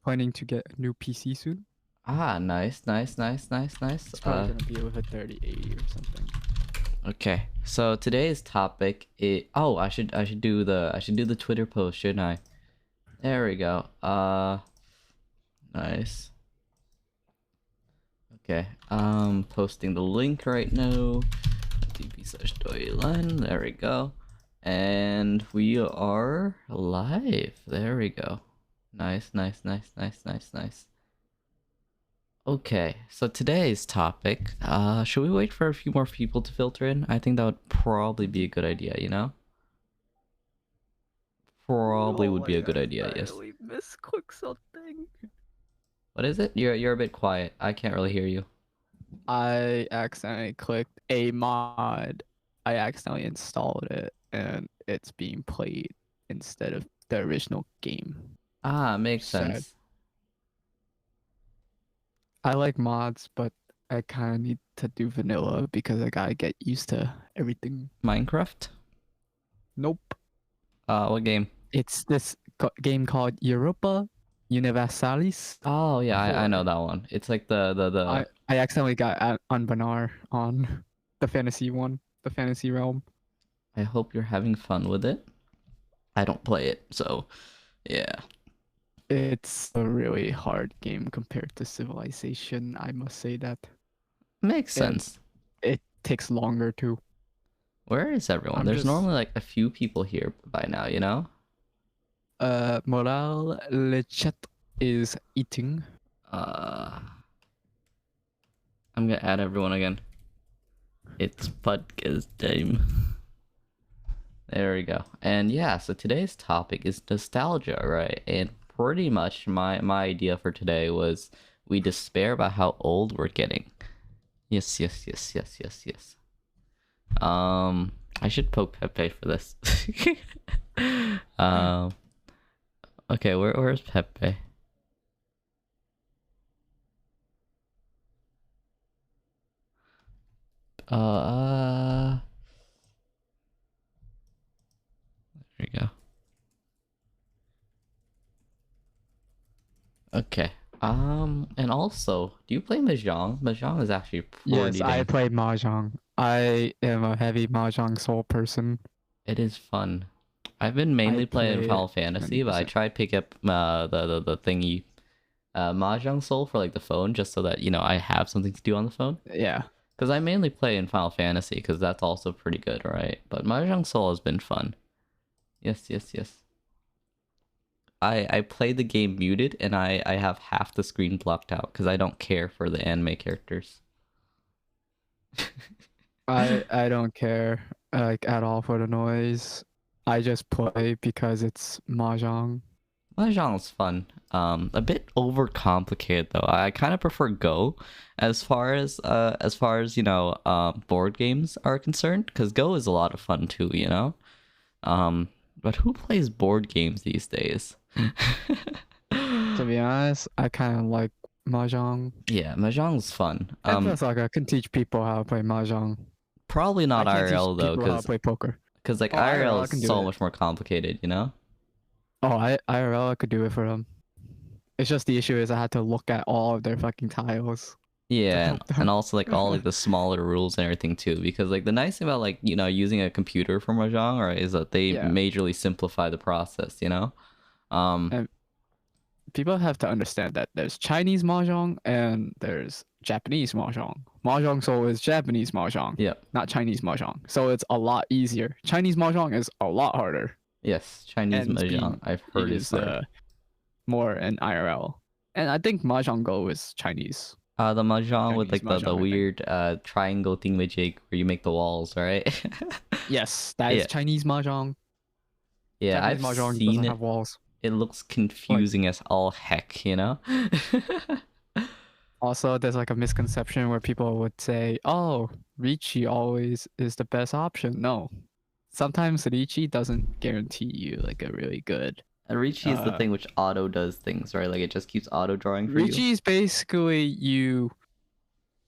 planning to get a new PC soon. Ah, nice. It's probably gonna be with a 3080 or something. Okay, so today's topic is I should do the Twitter post, shouldn't I? There we go. Nice. Okay, posting the link right now. TV/storyline. There we go. And we are live. There we go. Nice. Okay, so today's topic, should we wait for a few more people to filter in? I think that would probably be a good idea, you know? Probably would be a good idea, yes. I misclick something. What is it? You're a bit quiet. I can't really hear you. I accidentally clicked a mod. I accidentally installed it, and it's being played instead of the original game. Ah, makes Sad. sense. I like mods, but I kind of need to do vanilla because I gotta get used to everything. Minecraft? Nope. What game? It's this game called Europa Universalis. Oh yeah, I know that one. It's like the I accidentally got on Banar on the fantasy one, the fantasy realm. I hope you're having fun with it. I don't play it, so yeah. It's a really hard game compared to Civilization, I must say that. Makes sense. It takes longer too. Where is everyone? There's normally like a few people here by now, you know? Morale Le Chat is eating. I'm gonna add everyone again. It's podcast time. There we go. And yeah, so today's topic is nostalgia, right? And pretty much my idea for today was we despair about how old we're getting. Yes. I should poke Pepe for this. Okay, where's Pepe? There we go. Okay. And also, do you play Mahjong? Mahjong is actually pretty Yes, I play Mahjong. I am a heavy Mahjong Soul person. It is fun. I've been mainly playing Final Fantasy, but I tried pick up the thingy Mahjong Soul for like the phone just so that, you know, I have something to do on the phone. Yeah. Because I mainly play in Final Fantasy because that's also pretty good, right? But Mahjong Soul has been fun. Yes. I play the game muted and I have half the screen blocked out because I don't care for the anime characters. I don't care like at all for the noise. I just play because it's Mahjong. Mahjong's fun. A bit overcomplicated though. I kind of prefer Go as far as you know, board games are concerned, because Go is a lot of fun too, you know. But who plays board games these days? To be honest, I kind of like Mahjong. Yeah, Mahjong's fun. It's like I can teach people how to play Mahjong. Probably not IRL though, because play poker. Because like IRL is so much more complicated, you know. Oh, IRL I could do it for them. It's just the issue is I had to look at all of their fucking tiles. Yeah, and also like all like the smaller rules and everything too, because like the nice thing about like, you know, using a computer for Mahjong, right, is that they majorly simplify the process, you know. And people have to understand that there's Chinese Mahjong and there's Japanese Mahjong. Mahjong Soul is Japanese Mahjong. Yeah. Not Chinese Mahjong. So it's a lot easier. Chinese Mahjong is a lot harder. Yes, Chinese Mahjong I've heard is hard. More in IRL. And I think Mahjong Go is Chinese. The Mahjong with like the weird triangle thingamajig where you make the walls, right? Yes, that is Chinese Mahjong. Yeah, Japanese I've Mahjong seen doesn't it. Have walls. It looks confusing as all heck, you know? Also, there's like a misconception where people would say, oh, Ricci always is the best option. No. Sometimes Ricci doesn't guarantee you like a really good... Ricci is the thing which auto does things, right? Like it just keeps auto drawing for Ricci you. is basically you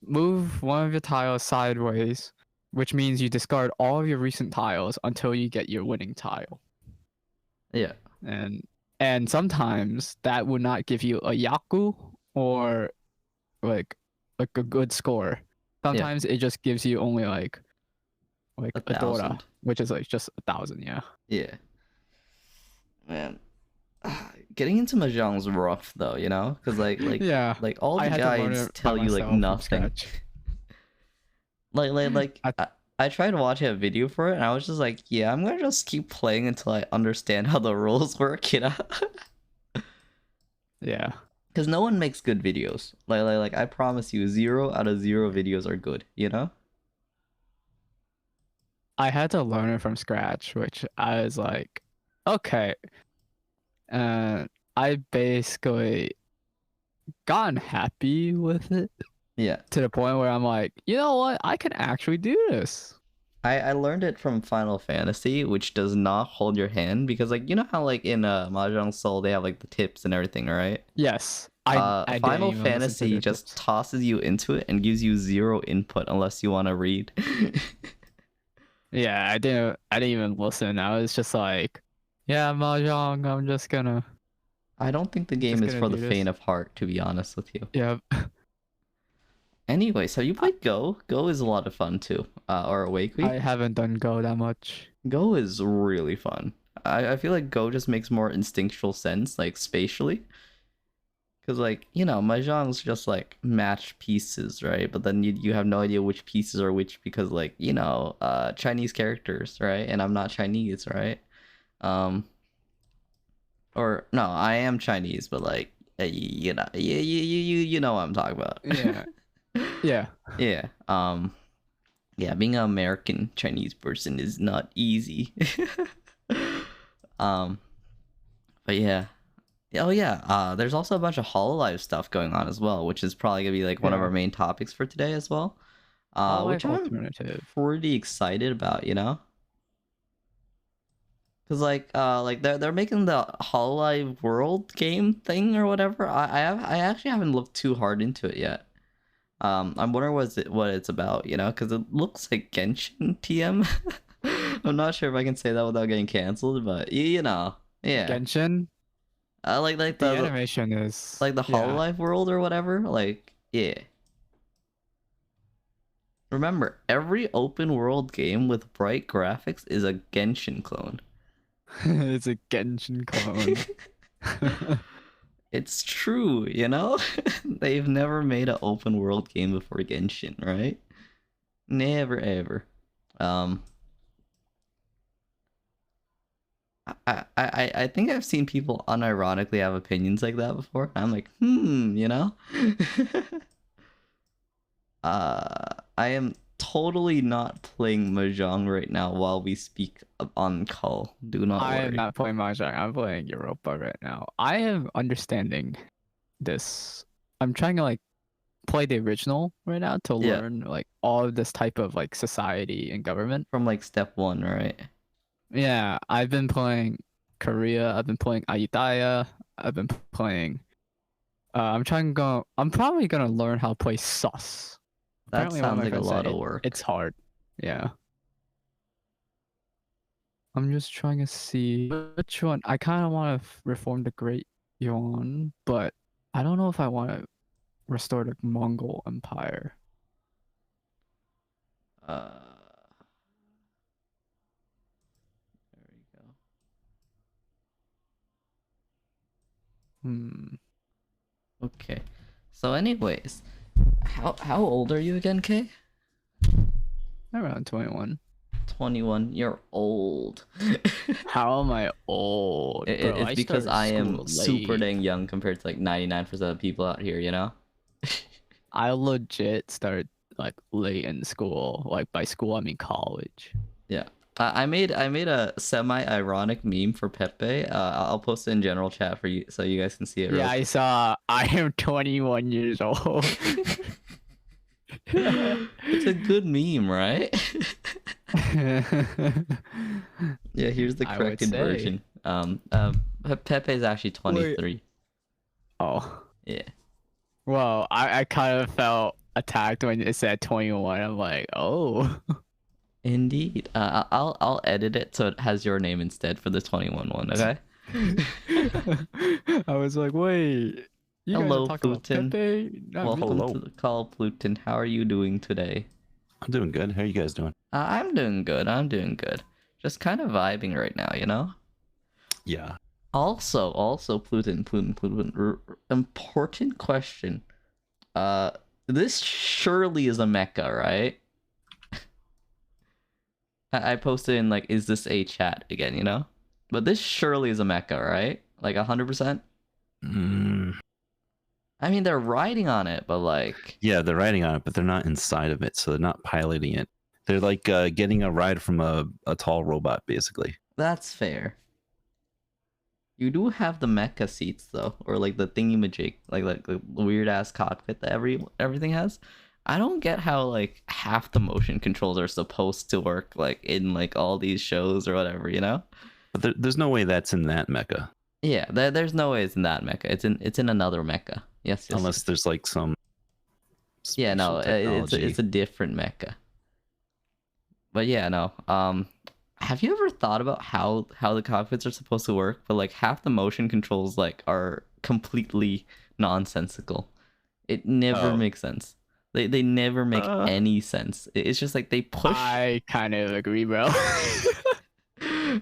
move one of your tiles sideways, which means you discard all of your recent tiles until you get your winning tile. Yeah. And And sometimes that would not give you a Yaku or like a good score. Sometimes it just gives you only like a Dora, 1,000. which is like just 1,000. Yeah. Yeah. Man. Getting into Mahjong's rough though, you know? Because Yeah. like all I the had to learn guides it by tell you like myself from nothing. scratch. I tried watching a video for it and I was just like, yeah, I'm gonna just keep playing until I understand how the rules work, you know? Yeah. Because no one makes good videos. Like I promise you, 0 out of 0 videos are good, you know? I had to learn it from scratch, which I was like, okay. And I basically gotten happy with it Yeah. to the point where I'm like, you know what? I can actually do this. I learned it from Final Fantasy, which does not hold your hand because like you know how like in Mahjong Soul they have like the tips and everything, right? Yes. I didn't Final even listen to Fantasy the just tips. tosses you into it and gives you 0 input unless you want to read. Yeah, I didn't even listen. I was just like, yeah, Mahjong, I'm just gonna I don't think the game is for the do faint this. of heart, to be honest with you. Yeah. Anyways, have you played Go? Go is a lot of fun too. Or Awake I Week? haven't done Go that much. Go is really fun. I feel like Go just makes more instinctual sense, like spatially. Because, like, you know, Mahjong's just like match pieces, right? But then you have no idea which pieces are which because, like, you know, Chinese characters, right? And I'm not Chinese, right? Or no, I am Chinese, but like, you know, you know what I'm talking about. Yeah. Yeah. Yeah. Yeah, being an American Chinese person is not easy. um, but yeah. Oh yeah. There's also a bunch of Hololive stuff going on as well, which is probably gonna be like one of Yeah. our main topics for today as well. Which Hololive I'm alternative. pretty excited about, you know. Cause like they're making the Hololive World game thing or whatever. I actually haven't looked too hard into it yet. I'm wondering what it's about, you know, because it looks like Genshin TM. I'm not sure if I can say that without getting canceled, but you know, yeah. Genshin. Like The animation is like the yeah. Hololive world or whatever. Like yeah. Remember, every open world game with bright graphics is a Genshin clone. It's a Genshin clone. It's true, you know? They've never made an open world game before Genshin, right? Never ever. I think I've seen people unironically have opinions like that before. I'm like, you know? I am totally not playing Mahjong right now while we speak on call. Do not I worry. am not playing Mahjong. I'm playing Europa right now. I am understanding this. I'm trying to like play the original right now to Yeah. learn like all of this type of like society and government. From like step 1, right? Yeah, I've been playing Korea. I've been playing Ayutthaya. I've been playing. I'm probably gonna learn how to play Sus. That Apparently one of sounds my like a friends lot said of work. It's hard. Yeah. I'm just trying to see which one. I kind of want to reform the Great Yuan, but I don't know if I want to restore the Mongol Empire. There we go. Okay. So anyways, how old are you again, Kay? Around 21. 21. You're old. How am I old? Bro, It's because I am started super school dang late. young compared to like 99% of people out here, you know? I legit started like late in school. Like by school, I mean college. Yeah. I made a semi-ironic meme for Pepe. I'll post it in general chat for you so you guys can see it. Yeah, I saw. I am 21 years old. It's a good meme, right? Yeah, here's the I would corrected say. version. Pepe is actually 23. Oh. Yeah. Well, I kind of felt attacked when it said 21. I'm like, oh. Indeed. I'll edit it so it has your name instead for the 21 one, okay? I was like, wait, you guys are Hello, talking about Pluton. Pepe, not me. Welcome hello. to the call, Pluton. How are you doing today? I'm doing good. How are you guys doing? I'm doing good. I'm doing good. Just kind of vibing right now, you know? Yeah. Also, Pluton. Important question. This surely is a mecha, right? I posted in, like, is this a chat again, you know? But this surely is a mecha, right? Like 100%? Mm, I mean, they're riding on it, but like... yeah, they're riding on it, but they're not inside of it, so they're not piloting it. They're like getting a ride from a tall robot, basically. That's fair. You do have the mecha seats though, or like the thingy-majig, like the weird ass cockpit that everything has. I don't get how like half the motion controls are supposed to work like in like all these shows or whatever, you know? But there's no way that's in that mecha. Yeah, there's no way it's in that mecha. It's in another mecha. Yes, Unless yes. there's like some Yeah, no, special technology. it's a different mecha. But yeah, no. Have you ever thought about how the cockpits are supposed to work? But like half the motion controls like are completely nonsensical. It never Oh. makes sense. They never make any sense. It's just like they push. I kind of agree, bro.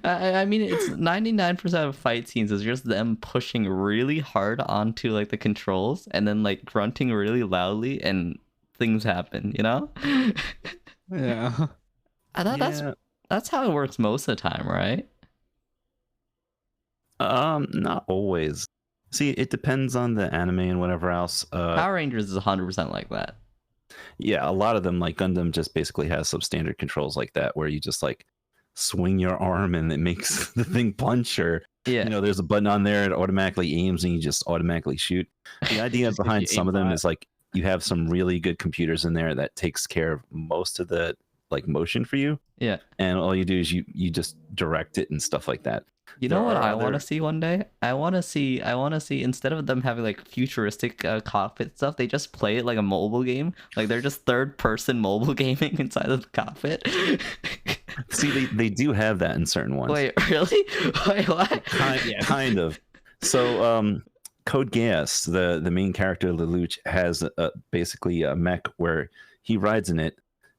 I mean, it's 99% of fight scenes is just them pushing really hard onto like the controls and then like grunting really loudly and things happen, you know? Yeah. That's how it works most of the time, right? Not always. See, it depends on the anime and whatever else. Power Rangers is 100% like that. Yeah, a lot of them, like Gundam, just basically has some standard controls like that, where you just like swing your arm and it makes the thing punch, or Yeah. you know, there's a button on there, it automatically aims and you just automatically shoot. The idea Just if behind you some aim of them flat. is like you have some really good computers in there that takes care of most of the like motion for you, Yeah. and all you do is you just direct it and stuff like that. You know There what are I want to other- see one day? I want to see instead of them having like futuristic cockpit stuff, they just play it like a mobile game. Like they're just third person mobile gaming inside of the cockpit. See, they do have that in certain ones. Wait, really? Wait, what? Kind of. So, Code Geass, the main character, Lelouch, has basically a mech where he rides in it,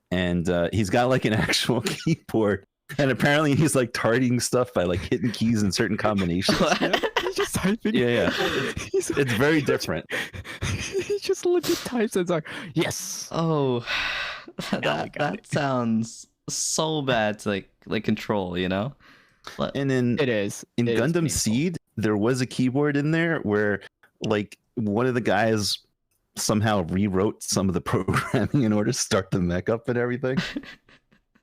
and he's got like an actual keyboard, and apparently he's like targeting stuff by like hitting keys in certain combinations. He's just typing. Yeah. He's, It's very different. he just legit types and it's like, yes. Oh, Now we got that it. sounds so bad to like control, you know? And in It is. in It is Gundam painful. Seed, there was a keyboard in there where like one of the guys somehow rewrote some of the programming in order to start the mech up and everything.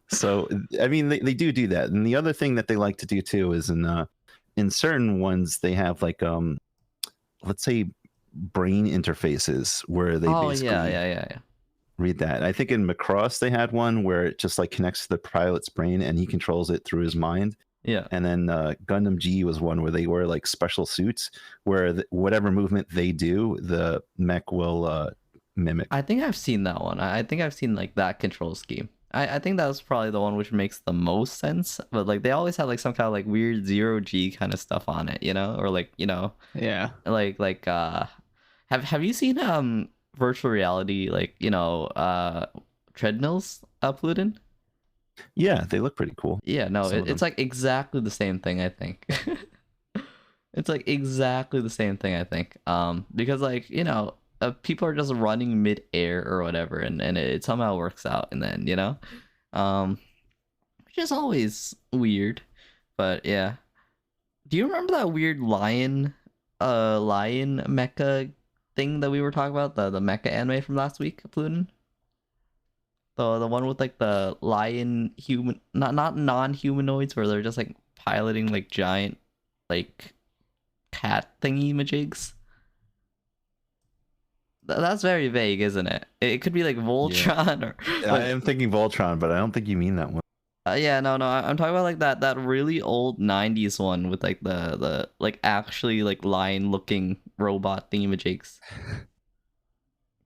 So I mean, they do that. And the other thing that they like to do too is in certain ones they have like let's say brain interfaces where they basically yeah. read that. I think in Macross they had one where it just like connects to the pilot's brain and he controls it through his mind. Yeah. And then Gundam G was one where they wear like special suits where whatever movement they do, the mech will mimic. I think I've seen that one. I think I've seen like that control scheme. I think that was probably the one which makes the most sense. But like they always have like some kind of like weird 0G kind of stuff on it, you know? Or like, you know, Yeah. like have you seen virtual reality, like, you know, treadmills uploaded? Yeah, they look pretty cool. Yeah, no, Some of it's like exactly the same thing, I think. It's like exactly the same thing, I think. Because like, you know, people are just running mid-air or whatever, and it somehow works out in the end, you know? Which is always weird. But yeah. Do you remember that weird lion mecha thing that we were talking about? The mecha anime from last week, Pluton? The one with like the lion human, not non-humanoids, where they're just like piloting like giant like cat thingy majigs. That's very vague, isn't it? It could be like Voltron or I am thinking Voltron, but I don't think you mean that one. yeah, no, I'm talking about like that really old 90s one with like the like actually like lion looking robot thingamajigs.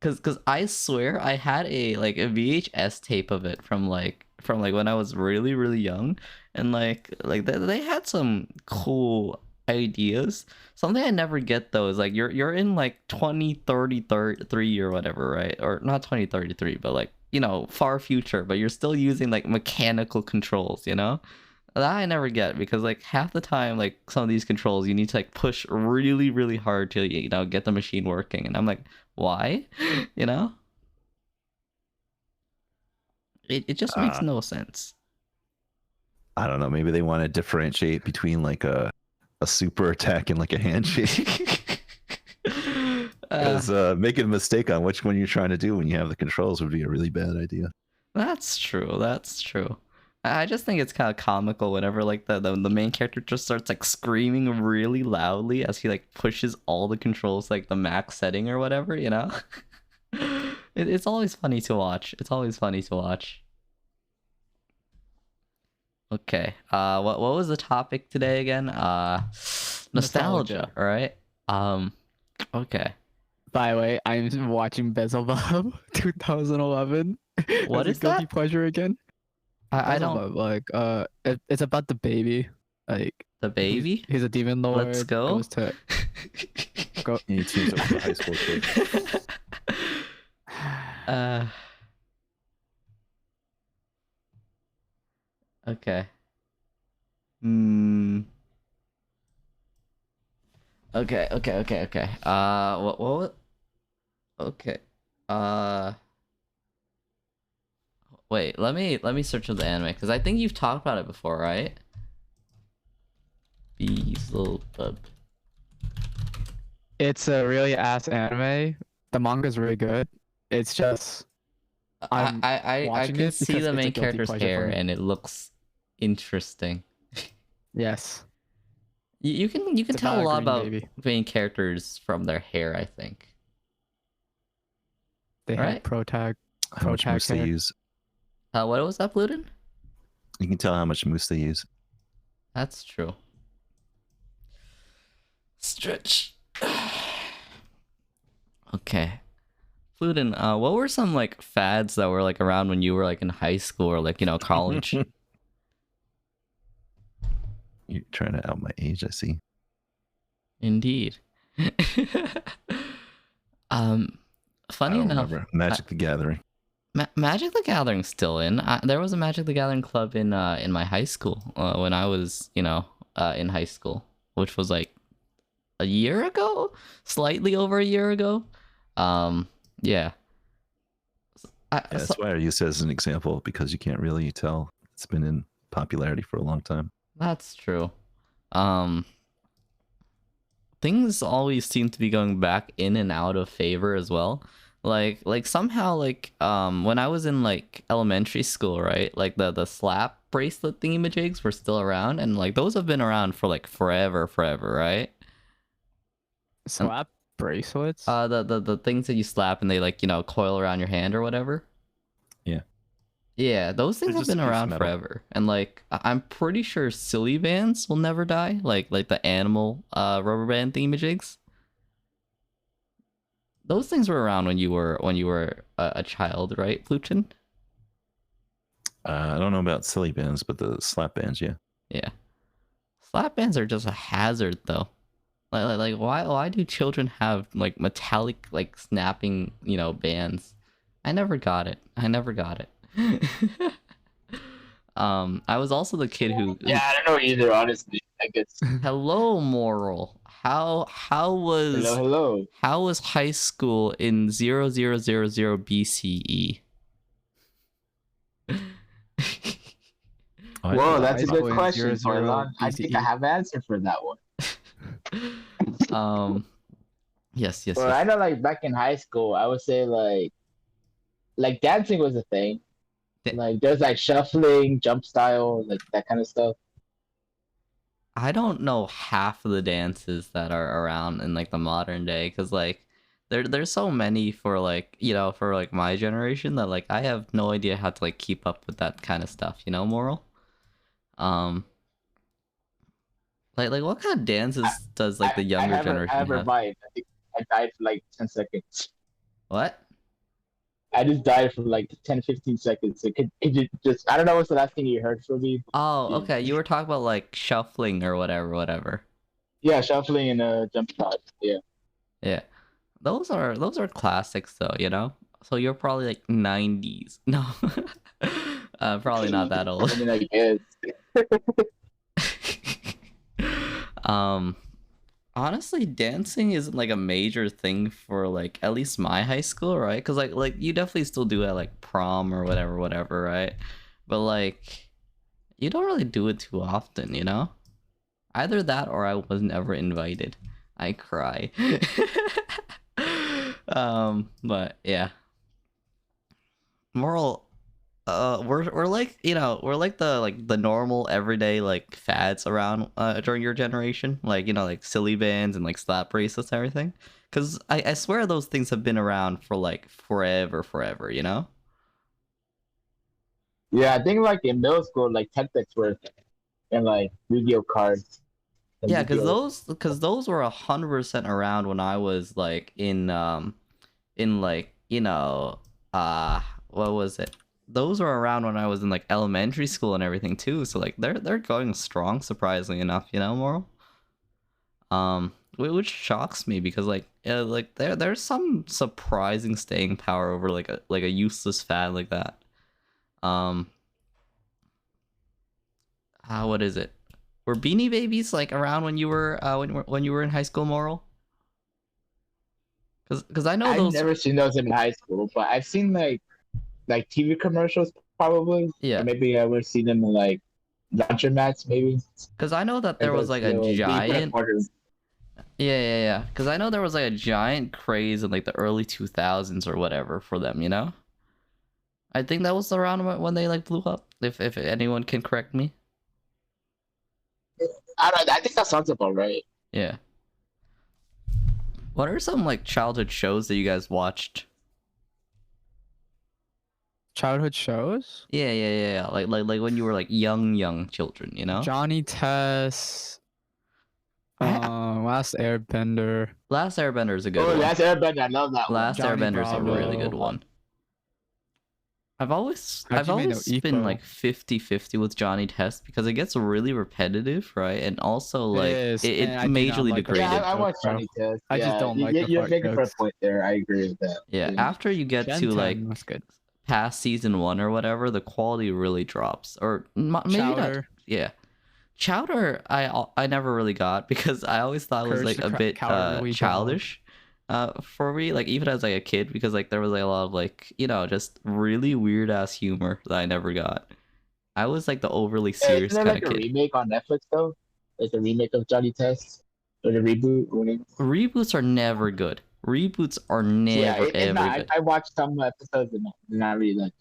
Cause I swear I had a VHS tape of it from when I was really young, and like they had some cool ideas. Something I never get though is like you're in like 2033 or whatever, right? Or not 2033, but like, you know, far future, but you're still using like mechanical controls, you know? That I never get, because like half the time, like some of these controls you need to like push really, really hard to, you know, get the machine working. And I'm like, why? You know? It just makes no sense. I don't know. Maybe they want to differentiate between like a super attack and like a handshake. Because making a mistake on which one you're trying to do when you have the controls would be a really bad idea. That's true. That's true. I just think it's kind of comical whenever like the main character just starts like screaming really loudly as he like pushes all the controls like the max setting or whatever, you know? It's always funny to watch. It's always funny to watch. Okay. What was the topic today again? Nostalgia, right? Okay. By the way, I'm watching Beelzebub 2011. What As is a guilty that? pleasure again. I don't. Beelzebub, like it's about the baby. Like The baby? he's a demon lord. Let's go. Goes to go. And he teams up with a high school kid. Okay. Hmm. Okay. What? Okay. Wait. Let me search up the anime because I think you've talked about it before, right? Beelzebub. It's a really ass anime. The manga's really good. It's just I'm I watching can it see because the it's a main guilty character's pleasure for hair me. and it looks interesting. Yes. You can It's tell a about a lot green about baby. main characters from their hair, I think. They Right? have pro tag. How much Protag mousse they hair. use. What was that, Bluden? You can tell how much mousse they use. That's true. Stretch. Okay. Bluden, what were some like fads that were like around when you were like in high school or like, you know, college? You're trying to out my age, I see. Indeed. Funny I don't enough, remember. Magic the Gathering. Magic the Gathering's still in. There was a Magic the Gathering club in my high school when I was, you know, in high school, which was like a year ago, slightly over a year ago. Yeah. That's why I use it as an example, because you can't really tell. It's been in popularity for a long time. That's true. Things always seem to be going back in and out of favor as well. Like somehow like when I was in like elementary school, right? Like the slap bracelet thingamajigs were still around, and like those have been around for like forever, right? Slap bracelets. The things that you slap and they like, you know, coil around your hand or whatever. Yeah. Yeah, those things They're have just a been piece of around metal. forever. And like I'm pretty sure silly bands will never die. Like the animal rubber band thingamajigs. Those things were around when you were a child, right, Pluton? I don't know about silly bands, but the slap bands, yeah. Yeah. Slap bands are just a hazard though. Like why do children have like metallic like snapping, you know, bands? I never got it. I was also the kid who Yeah, I don't know either, honestly. I guess. Hello, Moral. How Hello. was high school in 0000 BCE? Whoa, that's a high good school in question, 00 Farlan. I think I BCE. have an answer for that one. Yes. Well, I know, like back in high school, I would say like dancing was a thing. Like there's like shuffling, jump style, like that kind of stuff. I don't know half of the dances that are around in like the modern day, because like there's so many for like, you know, for like my generation that like I have no idea how to like keep up with that kind of stuff, you know, Moral? Like what kind of dances does like the younger I generation have have? revived. I think I died for like 10 seconds. What? I just died for like 10, 15 seconds. It just I don't know what's the last thing you heard from me. Oh, okay. You were talking about like shuffling or whatever. Yeah, shuffling and jump start. Yeah. Yeah, those are classics though, you know. So you're probably like 90s. No, probably not that old. I mean, I guess. um, honestly, dancing isn't like a major thing for like at least my high school, right? Because like you definitely still do it at like prom or whatever, right? But like you don't really do it too often, you know. Either that or I was never invited. I cry. But yeah. Moral, we're like, you know, we're like the normal everyday like fads around during your generation, like, you know, like silly bands and like slap bracelets and everything. Cause I swear those things have been around for like forever, you know? Yeah, I think like in middle school, like tactics were and like Yu-Gi-Oh cards. And Yeah, cause Yu-Gi-Oh. those were 100% around when I was like in like, you know, what was it? Those were around when I was in like elementary school and everything too. So like they're going strong, surprisingly enough, you know, Moral. Which shocks me because like there's some surprising staying power over like a useless fad like that. What is it? Were Beanie Babies like around when you were when you were in high school, Moral? Because I know I've those. never seen those in high school, but I've seen like TV commercials probably. Yeah. Or maybe I would see them in like launcher mats maybe. Because I know that there was like a giant. Yeah. Because I know there was like a giant craze in like the early 2000s or whatever for them, you know? I think that was around when they like blew up, if anyone can correct me. I don't know, I think that sounds about right. Yeah. What are some like childhood shows that you guys watched? Childhood shows? Yeah. Like when you were like young children, you know? Johnny Test. Last Airbender. Last Airbender is a good Oh, one. Last Airbender, I love that Last Johnny Airbender is a really Bravo. good one. I've always Hajime no been Ippo. like 50-50 with Johnny Test because it gets really repetitive, right? And also like is, it and I do not majorly like the degraded. Yeah, I watched bro. Johnny Test. I just Yeah, don't like the You're fart making for a jokes. point there. I agree with that. Yeah, after you get Gen to 10 like was good. past season 1 or whatever, the quality really drops. Or maybe not. Chowder. Yeah. Chowder I never really got because I always thought it was Courage like the a bit Cowardly Dog. childish for me, like even as like a kid, because like there was like a lot of like, you know, just really weird ass humor that I never got. I was like the overly serious Isn't there kind like of a kid. remake on Netflix though? Like a remake of Johnny Test? Or the reboot? Reboots are never good. Reboots are never it's ever not. good. I watched some episodes and not really like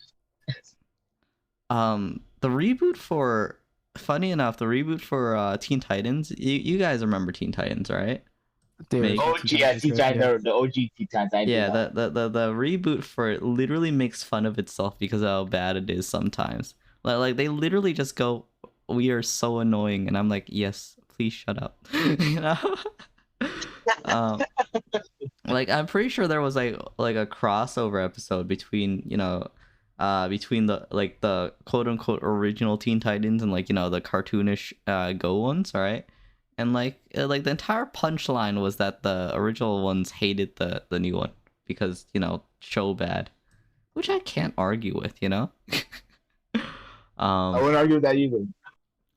The reboot for, funny enough, the reboot for Teen Titans, you guys remember Teen Titans, right? Dude, Make- OG, yeah, Teen Titans, the OG Teen Titans. I Yeah, do know. the reboot for it literally makes fun of itself because of how bad it is sometimes. Like they literally just go, "We are so annoying," and I'm like, "Yes, please shut up," you know. Like I'm pretty sure there was like a crossover episode between, you know, between the quote unquote original Teen Titans and like, you know, the cartoonish Go ones, right? And like the entire punchline was that the original ones hated the new one because, you know, show bad, which I can't argue with, you know. I wouldn't argue with that either.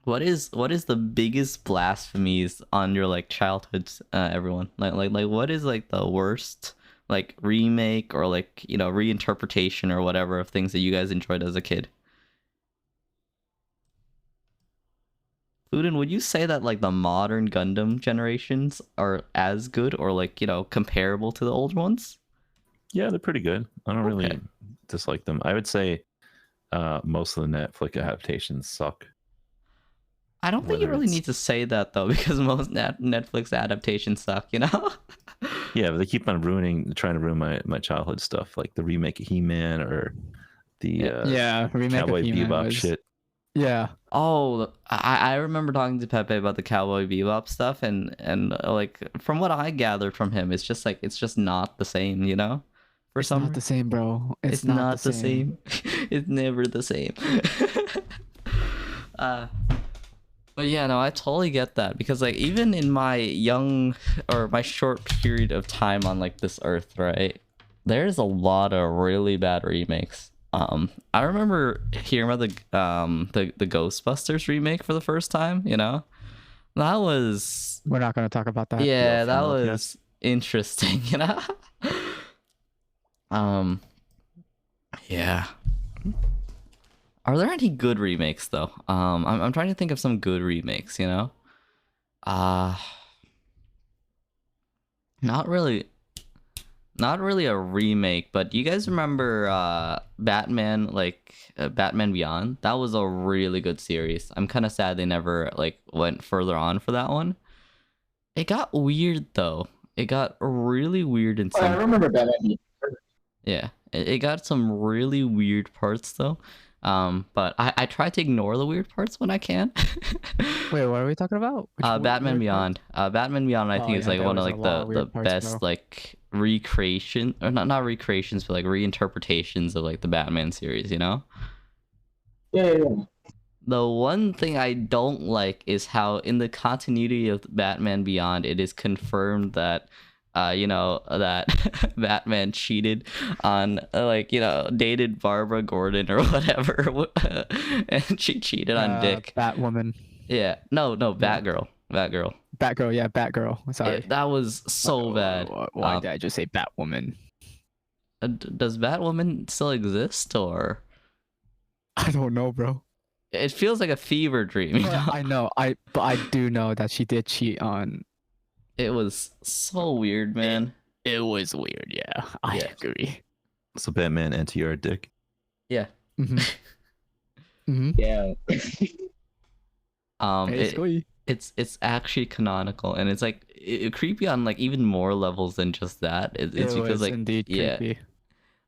What is the biggest blasphemies on your like childhoods, everyone? Like what is like the worst like remake or like, you know, reinterpretation or whatever of things that you guys enjoyed as a kid? Ludin, would you say that like the modern Gundam generations are as good or like, you know, comparable to the old ones? Yeah, they're pretty good. I don't Okay. really dislike them. I would say most of the Netflix adaptations suck. I don't think you Whether really it's- need to say that though, because most Netflix adaptations suck, you know? Yeah, but they keep on trying to ruin my childhood stuff, like the remake of He-Man or the Yeah, remake Cowboy of He-Man Bebop was, shit. Yeah, Oh, I remember talking to Pepe about the Cowboy Bebop stuff, and like from what I gathered from him, it's just like it's just not the same, you know? For it's some not the same, bro. it's not the same. It's never the same. But yeah, no, I totally get that because like even in my young or my short period of time on like this earth, right? There's a lot of really bad remakes. I remember hearing about the Ghostbusters remake for the first time, you know? That was We're not gonna talk about that. yeah, that Phenomenal, was interesting, you know? Yeah. Are there any good remakes though? I'm trying to think of some good remakes, you know? Not really a remake, but you guys remember Batman Batman Beyond? That was a really good series. I'm kind of sad they never like went further on for that one. It got weird though. It got really weird in Oh, I some remember Batman. yeah. It got some really weird parts though. But I try to ignore the weird parts when I can. Wait, what are we talking about? Batman Beyond. Batman Beyond I Oh, think is yeah, like there one of was a like lot of the weird parts, best bro. like recreation or not recreations but like reinterpretations of like the Batman series, you know? Yeah. The one thing I don't like is how in the continuity of Batman Beyond it is confirmed that that Batman cheated on dated Barbara Gordon or whatever and she cheated on Dick. Batwoman. Yeah. No, Batgirl. Batgirl, yeah, Batgirl. Sorry. That was so bad. Why did I just say Batwoman? Does Batwoman still exist or I don't know, bro. it feels like a fever dream, you know? I know. But I do know that she did cheat on. It was so weird, man. It was weird, yeah. I Yeah. agree. So Batman NTR Dick. Yeah. Mm-hmm. Yeah. Basically. It's actually canonical and it's like creepy on like even more levels than just that. It's It because was like indeed yeah. creepy.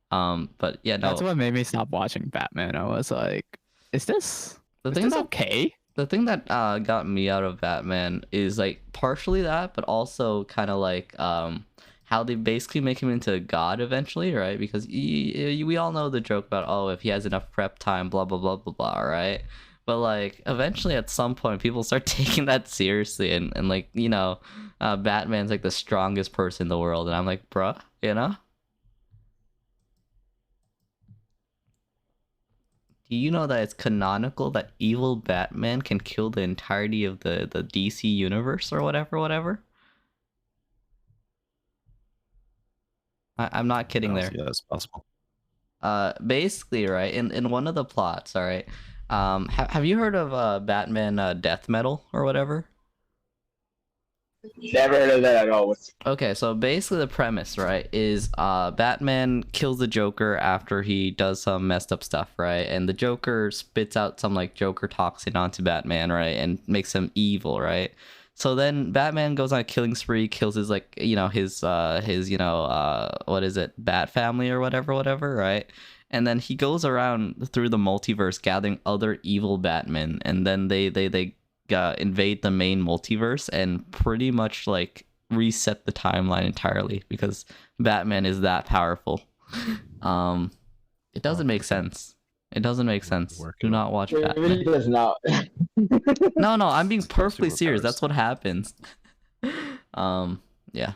But yeah, no. That's what made me stop watching Batman. I was like, is this okay? The thing that got me out of Batman is like partially that, but also kind of like how they basically make him into a god eventually, right? Because we all know the joke about, oh, if he has enough prep time, blah blah blah blah blah, right? But like eventually at some point people start taking that seriously and like, you know, Batman's like the strongest person in the world and I'm like, bruh, you know? Do you know that it's canonical that evil Batman can kill the entirety of the DC universe or whatever? I'm not kidding there. Yeah, that's possible. Basically, right, in one of the plots, all right, have you heard of Batman death metal or whatever? Never heard of that at all. Okay, so basically the premise, right, is Batman kills the Joker after he does some messed up stuff, right? And the Joker spits out some like Joker toxin onto Batman, right? And makes him evil, right? So then Batman goes on a killing spree, kills his like, you know, his what is it? Bat family or whatever, right? And then he goes around through the multiverse gathering other evil Batmen and then they invade the main multiverse and pretty much like reset the timeline entirely because Batman is that powerful. It doesn't make sense. It doesn't make sense. Do not watch It Batman. really does not. No, I'm being perfectly serious. Superpowers. That's what happens. Yeah.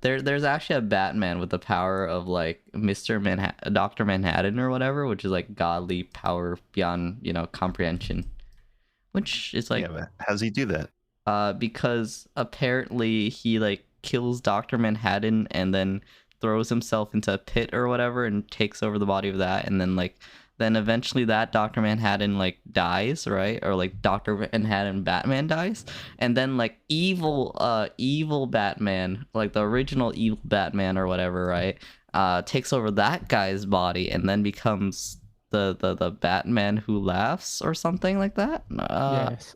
There's actually a Batman with the power of like Dr. Manhattan or whatever, which is like godly power beyond, you know, comprehension. Which is like Yeah, but how does he do that? Because apparently he like kills Dr. Manhattan and then throws himself into a pit or whatever and takes over the body of that and then eventually that Dr. Manhattan like dies, right? Or like Dr. Manhattan Batman dies and then like evil Batman, like the original evil Batman or whatever, right? Takes over that guy's body and then becomes the Batman who laughs or something like that. Yes.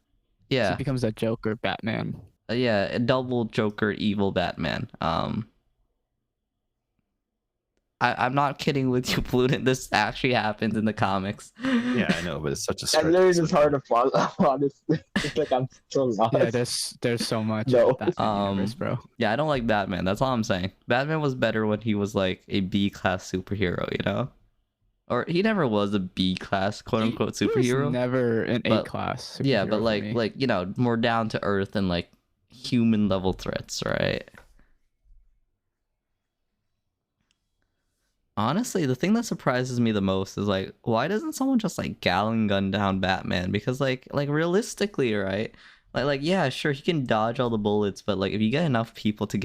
Yeah. He becomes a Joker Batman. Yeah, a double Joker evil Batman. I'm not kidding with you, Pluton. This actually happens in the comics. Yeah, I know, but it's such a That stretch. literally is hard to follow. Honestly, it's like I'm so lost. Yeah, there's so much No. of that universe, bro. Yeah, I don't like Batman. That's all I'm saying. Batman was better when he was like a B-class superhero, you know? or he never was a B class quote unquote He was superhero. never an A but- class. Yeah, superhero but for me. like you know, more down to earth and like human level threats, right? Honestly, the thing that surprises me the most is like, why doesn't someone just like Gallon gun down Batman? Because like realistically, right? Like yeah, sure he can dodge all the bullets, but like if you get enough people to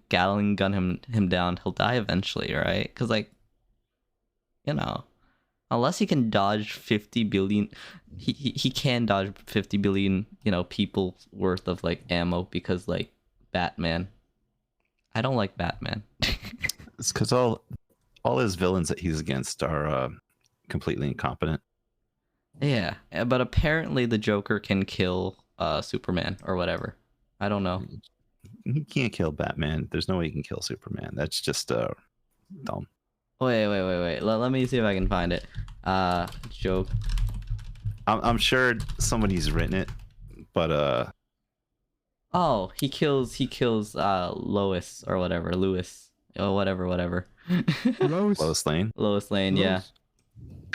Gallon gun him down, he'll die eventually, right? Because like, you know, unless he can dodge 50 billion, he can dodge 50 billion, you know, people worth of like ammo because like Batman. I don't like Batman. It's because all his villains that he's against are completely incompetent. Yeah, but apparently the Joker can kill Superman or whatever. I don't know. He can't kill Batman. There's no way he can kill Superman. That's just dumb. Wait. Let me see if I can find it. Joke. I'm sure somebody's written it, but Oh, he kills Lois or whatever, Lewis. Oh, whatever. Lois Lane. Lois Lane, yeah.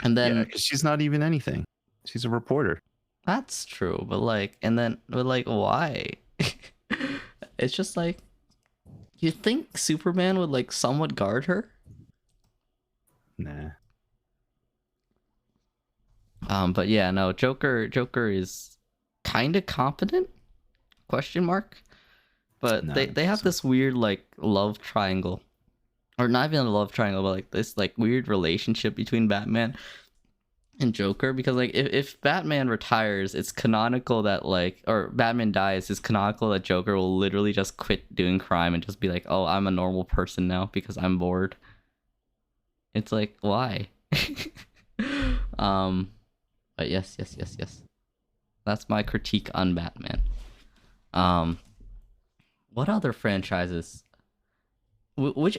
And then Yeah, 'cause she's not even anything. She's a reporter. that's true, but why? It's just like, you think Superman would like somewhat guard her? Nah. But yeah, no, Joker is kind of competent? Question mark. But No, they have so- this weird like love triangle, or not even a love triangle, but like this like weird relationship between Batman and Joker, because like if Batman retires, it's canonical that like, or Batman dies, it's canonical that Joker will literally just quit doing crime and just be like, oh, I'm a normal person now because I'm bored. It's like, why? But yes. That's my critique on Batman. What other franchises? Which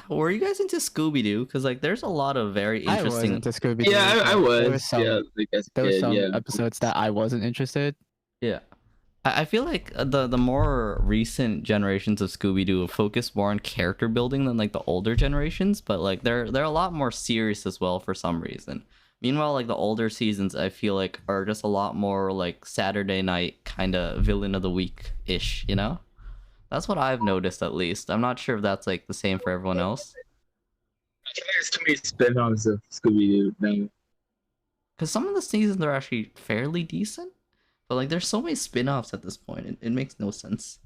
were you guys into Scooby Doo? Because like, there's a lot of very I was interesting. into Scooby Doo. Yeah, I There was. was some, Yeah, like as a there was kid, some yeah. episodes that I wasn't interested. Yeah, I feel like the more recent generations of Scooby Doo focus more on character building than like the older generations, but like they're a lot more serious as well for some reason. Meanwhile, like the older seasons, I feel like are just a lot more like Saturday night kind of villain of the week ish, you know? That's what I've noticed, at least. I'm not sure if that's like the same for everyone else. I think there's too many spin-offs of Scooby Doo. Because some of the seasons are actually fairly decent, but like there's so many spin-offs at this point, it makes no sense.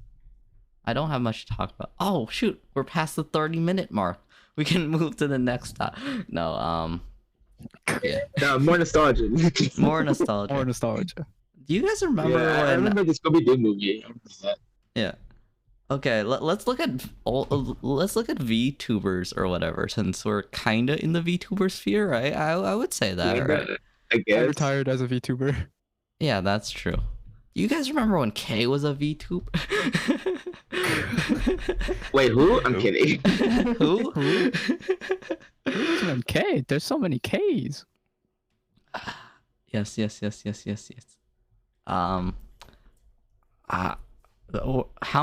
I don't have much to talk about. Oh shoot, we're past the 30-minute mark. We can move to the next no, yeah. No, more nostalgia. More nostalgia. More nostalgia. Do you guys remember Yeah, I when? remember the Scooby Doo movie. I remember that. Yeah. Okay, let's look at VTubers or whatever, since we're kind of in the VTuber sphere, right? I would say that, Yeah, right? I I guess. retired as a VTuber. Yeah, that's true. You guys remember when K was a VTuber? Wait, who? I'm kidding. Who? Who's an K? There's so many Ks. Yes. How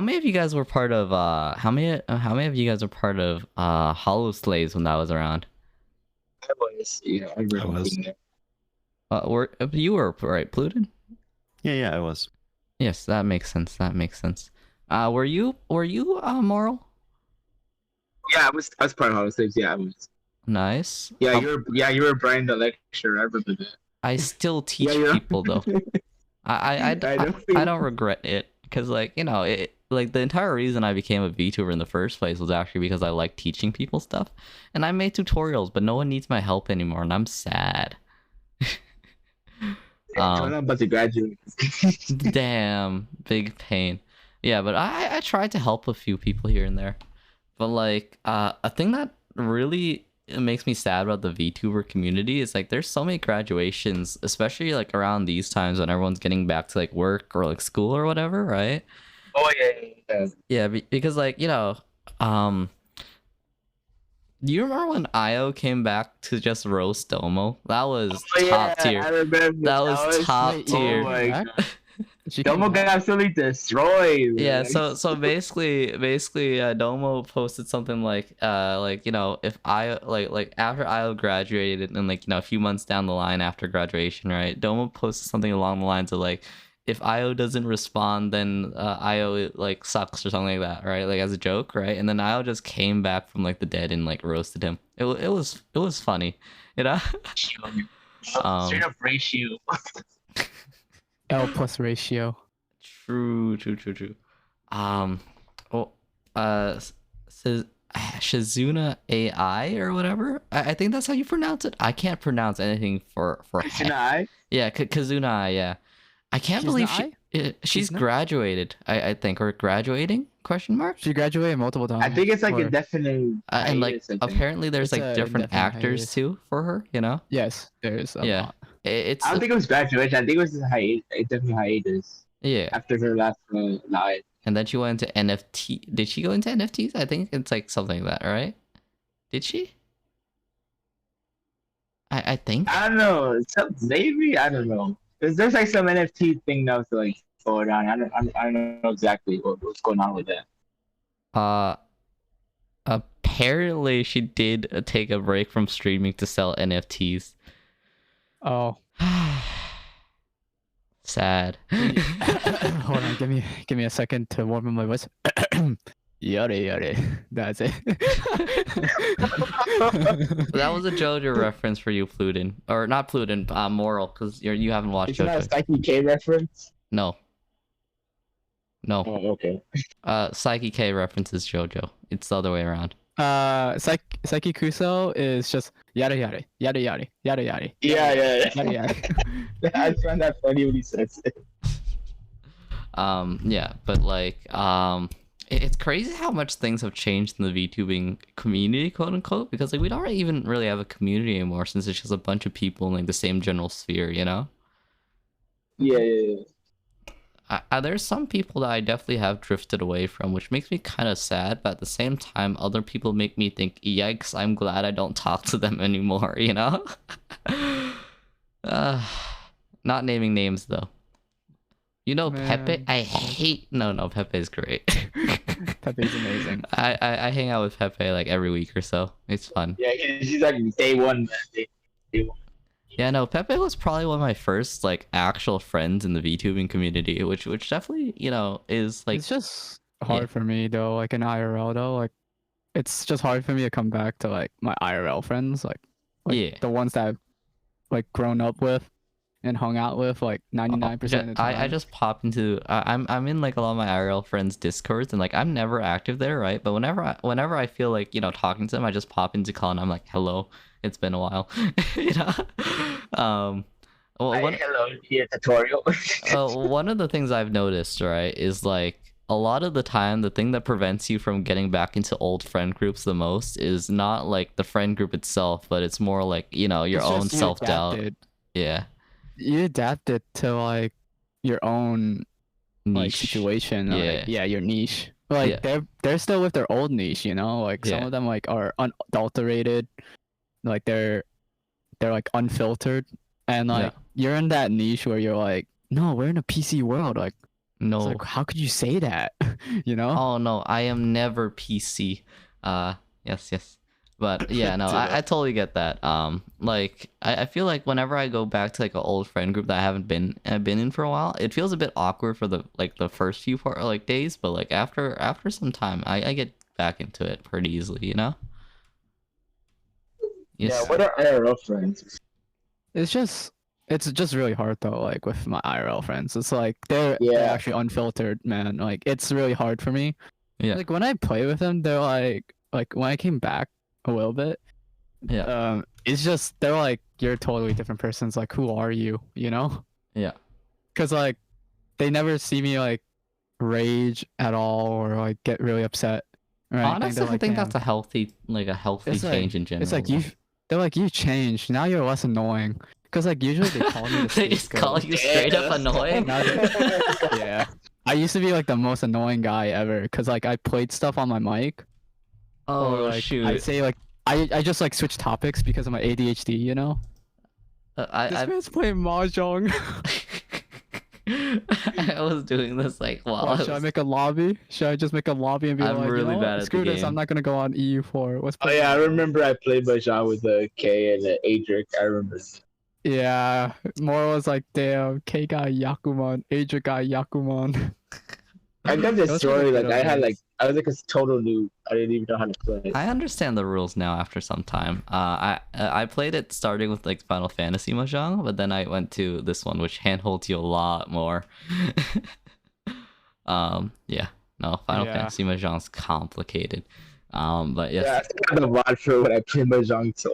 many of you guys were part of how many of you guys were part of Hollow Slaves when that was around? I was. Yeah, I remember I was. being there. You were right, Pluton? Yeah, I was. Yes, that makes sense. Were you Moral? Yeah, I was part of Hollow Slaves. Yeah, I was. Nice. Yeah, you were Brian the lecturer. I remember that. I still teach Yeah. people though. I don't regret it, because like, you know, it like the entire reason I became a VTuber in the first place was actually because I like teaching people stuff, and I made tutorials, but no one needs my help anymore, and I'm sad. I'm about to graduate. Damn, big pain. Yeah, but I tried to help a few people here and there, but like a thing that really makes me sad about the VTuber community is like there's so many graduations, especially like around these times when everyone's getting back to like work or like school or whatever, right? Oh yeah. Yeah, because like, you know, do you remember when IO came back to just roast Domo? That was top tier. I remember. That was top Wait, tier. Oh my back? god. She Domo came got out. absolutely destroyed. Yeah, Like, so basically Domo posted something like, you know, if I like after I graduated and like, you know, a few months down the line after graduation, right? Domo posted something along the lines of like, if IO doesn't respond, then IO like sucks or something like that, right? Like as a joke, right? And then IO just came back from like the dead and like roasted him. It was funny, you know. straight up ratio. L plus ratio. True. Um, oh, says Shizuna AI or whatever. I think that's how you pronounce it. I can't pronounce anything for Kazunai. yeah, Kazunai. Yeah, I can't believe she's Kizuna? graduated. I think, or graduating? Question mark. She graduated multiple times. I think it's like or- a definite And like hiatus, I think. apparently there's It's like a different indefinite actors hiatus. too for her. You know. Yes, there's a Yeah. lot. It's I don't think it was graduation. I think it was a definitely hiatus yeah. after her last live. And then she went into NFT. Did she go into NFTs? I think it's like something like that, right? Did she? I think. I don't know. Maybe I don't know. There's like some NFT thing that was like going on. I don't know exactly what's going on with that. Apparently she did take a break from streaming to sell NFTs. Oh, Sad. hold on. Give me a second to warm up my voice. Yada. That's it. That was a JoJo reference for you, Pluden. Or not Pluden, Moral, because you haven't watched Isn't that a JoJo. Psyche K reference? No. Oh, okay. Psyche K references JoJo. It's the other way around. Psyche Kuso is just yada. Yeah. Yada. I found that funny when he says it. Yeah, but like, it's crazy how much things have changed in the VTubing community, quote unquote, because like we don't even really have a community anymore since it's just a bunch of people in like the same general sphere, you know? Yeah. There's some people that I definitely have drifted away from, which makes me kind of sad, but at the same time, other people make me think, yikes, I'm glad I don't talk to them anymore, you know? Not naming names, though. You know, Man, Pepe? I hate... No, Pepe's great. Pepe's amazing. I hang out with Pepe like every week or so. It's fun. Yeah, he's like day one, man. Day one. Yeah, no, Pepe was probably one of my first like actual friends in the VTubing community, which definitely, you know, is like It's just hard for me though, like in IRL though, like it's just hard for me to come back to like my IRL friends, like yeah. the ones that I've like grown up with and hung out with like 99% of the time. I just pop into I'm in like a lot of my IRL friends Discords and like I'm never active there, right? But whenever I feel like, you know, talking to them, I just pop into call and I'm like, hello, it's been a while. You know? Hello, here tutorial. One of the things I've noticed, right, is like a lot of the time the thing that prevents you from getting back into old friend groups the most is not like the friend group itself, but it's more like, you know, your It's own just you self-doubt. adapted. Yeah. You adapted to like your own like Niche. situation. Like, Yeah. your niche. Like they're still with their old niche, you know? Like some Yeah. of them like are unadulterated. Like they're like unfiltered. And like you're in that niche where you're like, no, we're in a PC world. Like No. it's like, how could you say that? You know? Oh no, I am never PC. Yes. But yeah, no, I totally get that. Like I feel like whenever I go back to like an old friend group that I haven't been in for a while, it feels a bit awkward for the first few days, but like after some time, I get back into it pretty easily, you know? Yeah, Yes. what are IRL friends? It's just really hard though, like with my IRL friends. It's like they're actually unfiltered, man. Like it's really hard for me. Yeah. Like when I play with them, they're like when I came back a little bit, it's just they're like, you're a totally different person. It's like, who are you? You know? Yeah. Cause like they never see me like rage at all or like get really upset. Or anything. Honestly, They're I like, think "Damn." that's a healthy It's change in general. It's like they're like, you changed. Now you're less annoying. Cause like usually they call me the they just call you straight up annoying. Yeah. I used to be like the most annoying guy ever. Cause like I played stuff on my mic. Oh or, like, shoot! I say like I just like switch topics because of my ADHD, you know. This I man's playing Mahjong. I was doing this like while What, should I make a lobby? Should I just make a lobby and be I'm like, really you know bad what? at Screw the this, I'm game. not gonna go on EU4. Let's Oh play. yeah, I remember I played Mahjong with a K and an Adric. I remember. Yeah, Moro was like, damn, K got Yakuman, Adric got Yakuman. I got It this was for the story. good Like of this. I was like a total noob. I didn't even know how to play. I understand the rules now after some time. I played it starting with like Final Fantasy Mahjong, but then I went to this one which handholds you a lot more. Yeah, no, Final Yeah. Fantasy Mahjong's complicated. But yes, Yeah, I still have the bot for when I play Mahjong, so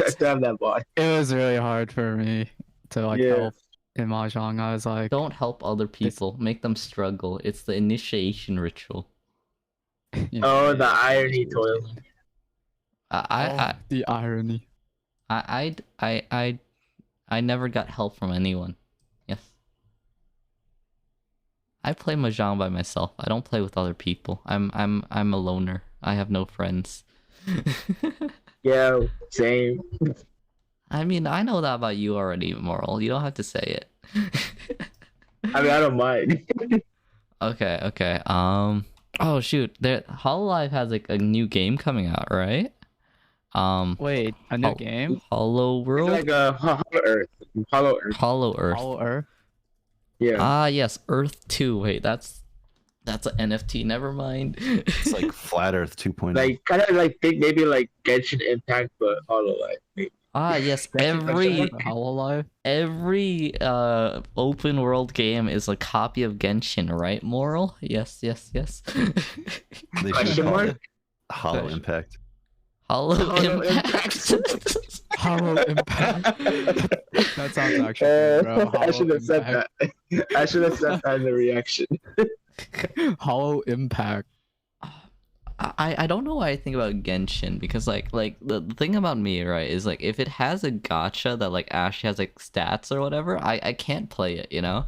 I still have that bot. It was really hard for me to like Yeah. help in Mahjong. I was like, don't help other people, make them struggle. It's the initiation ritual. you Oh, the yeah, irony it's toil. weird. I The irony. I never got help from anyone. Yes. I play Mahjong by myself. I don't play with other people. I'm a loner. I have no friends. Yeah, same. I mean, I know that about you already, Moral. You don't have to say it. I mean, I don't mind. Okay. Oh shoot. Hololive has like a new game coming out, right? Wait, a new Hol- game? Hollow It's World? like a Hollow Earth. Hollow Earth. Hollow Earth. Hollow Earth? Yeah. Ah, yes, Earth 2. Wait, that's an NFT. Never mind. It's like Flat Earth 2.0. Like kind of like think maybe like Genshin Impact, but Hololive. Maybe. Ah, yes, The Hololive? every open world game is a copy of Genshin, right, Moral? Yes. They should Question call mark? it Hollow Question. Impact. Hollow Hollow Impact. Hollow Impact. That sounds actually good, bro. I should Hollow have said Impact. that. I should have said that in the reaction. Hollow Impact. I don't know why I think about Genshin because like the thing about me, right, is like if it has a gacha that like actually has like stats or whatever, I can't play it, you know?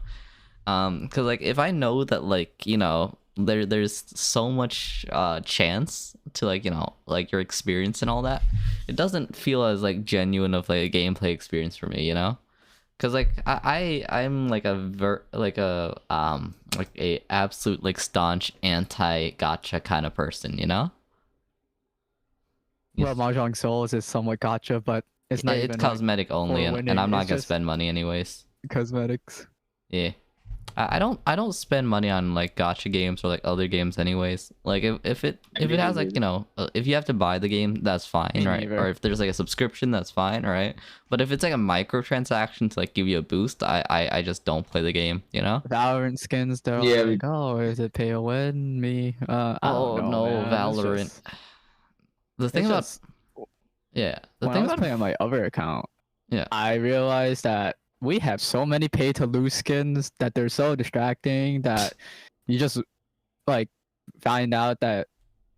Because like if I know that like, you know, there's so much chance to like, you know, like your experience and all that, it doesn't feel as like genuine of like a gameplay experience for me, you know? Cause like I'm like like a absolute like staunch anti gacha kind of person, you know? Well, Mahjong Souls is somewhat gacha, but it's not It's even cosmetic only, and winning, I'm not it's gonna just- spend money anyways. like, cosmetics. Yeah, I don't spend money on like gacha games or like other games anyways. Like if it has like, you know, if you have to buy the game, that's fine, Me right? neither. Or if there's like a subscription, that's fine, right? But if it's like a microtransaction to like give you a boost, I just don't play the game, you know? Valorant skins, they're Yeah, like, oh, is it pay to win? Me? I Oh don't know, no, man. Valorant. The thing about yeah, the when I thing was about playing on my other account, Yeah. I realized that we have so many pay to lose skins that they're so distracting that you just like find out that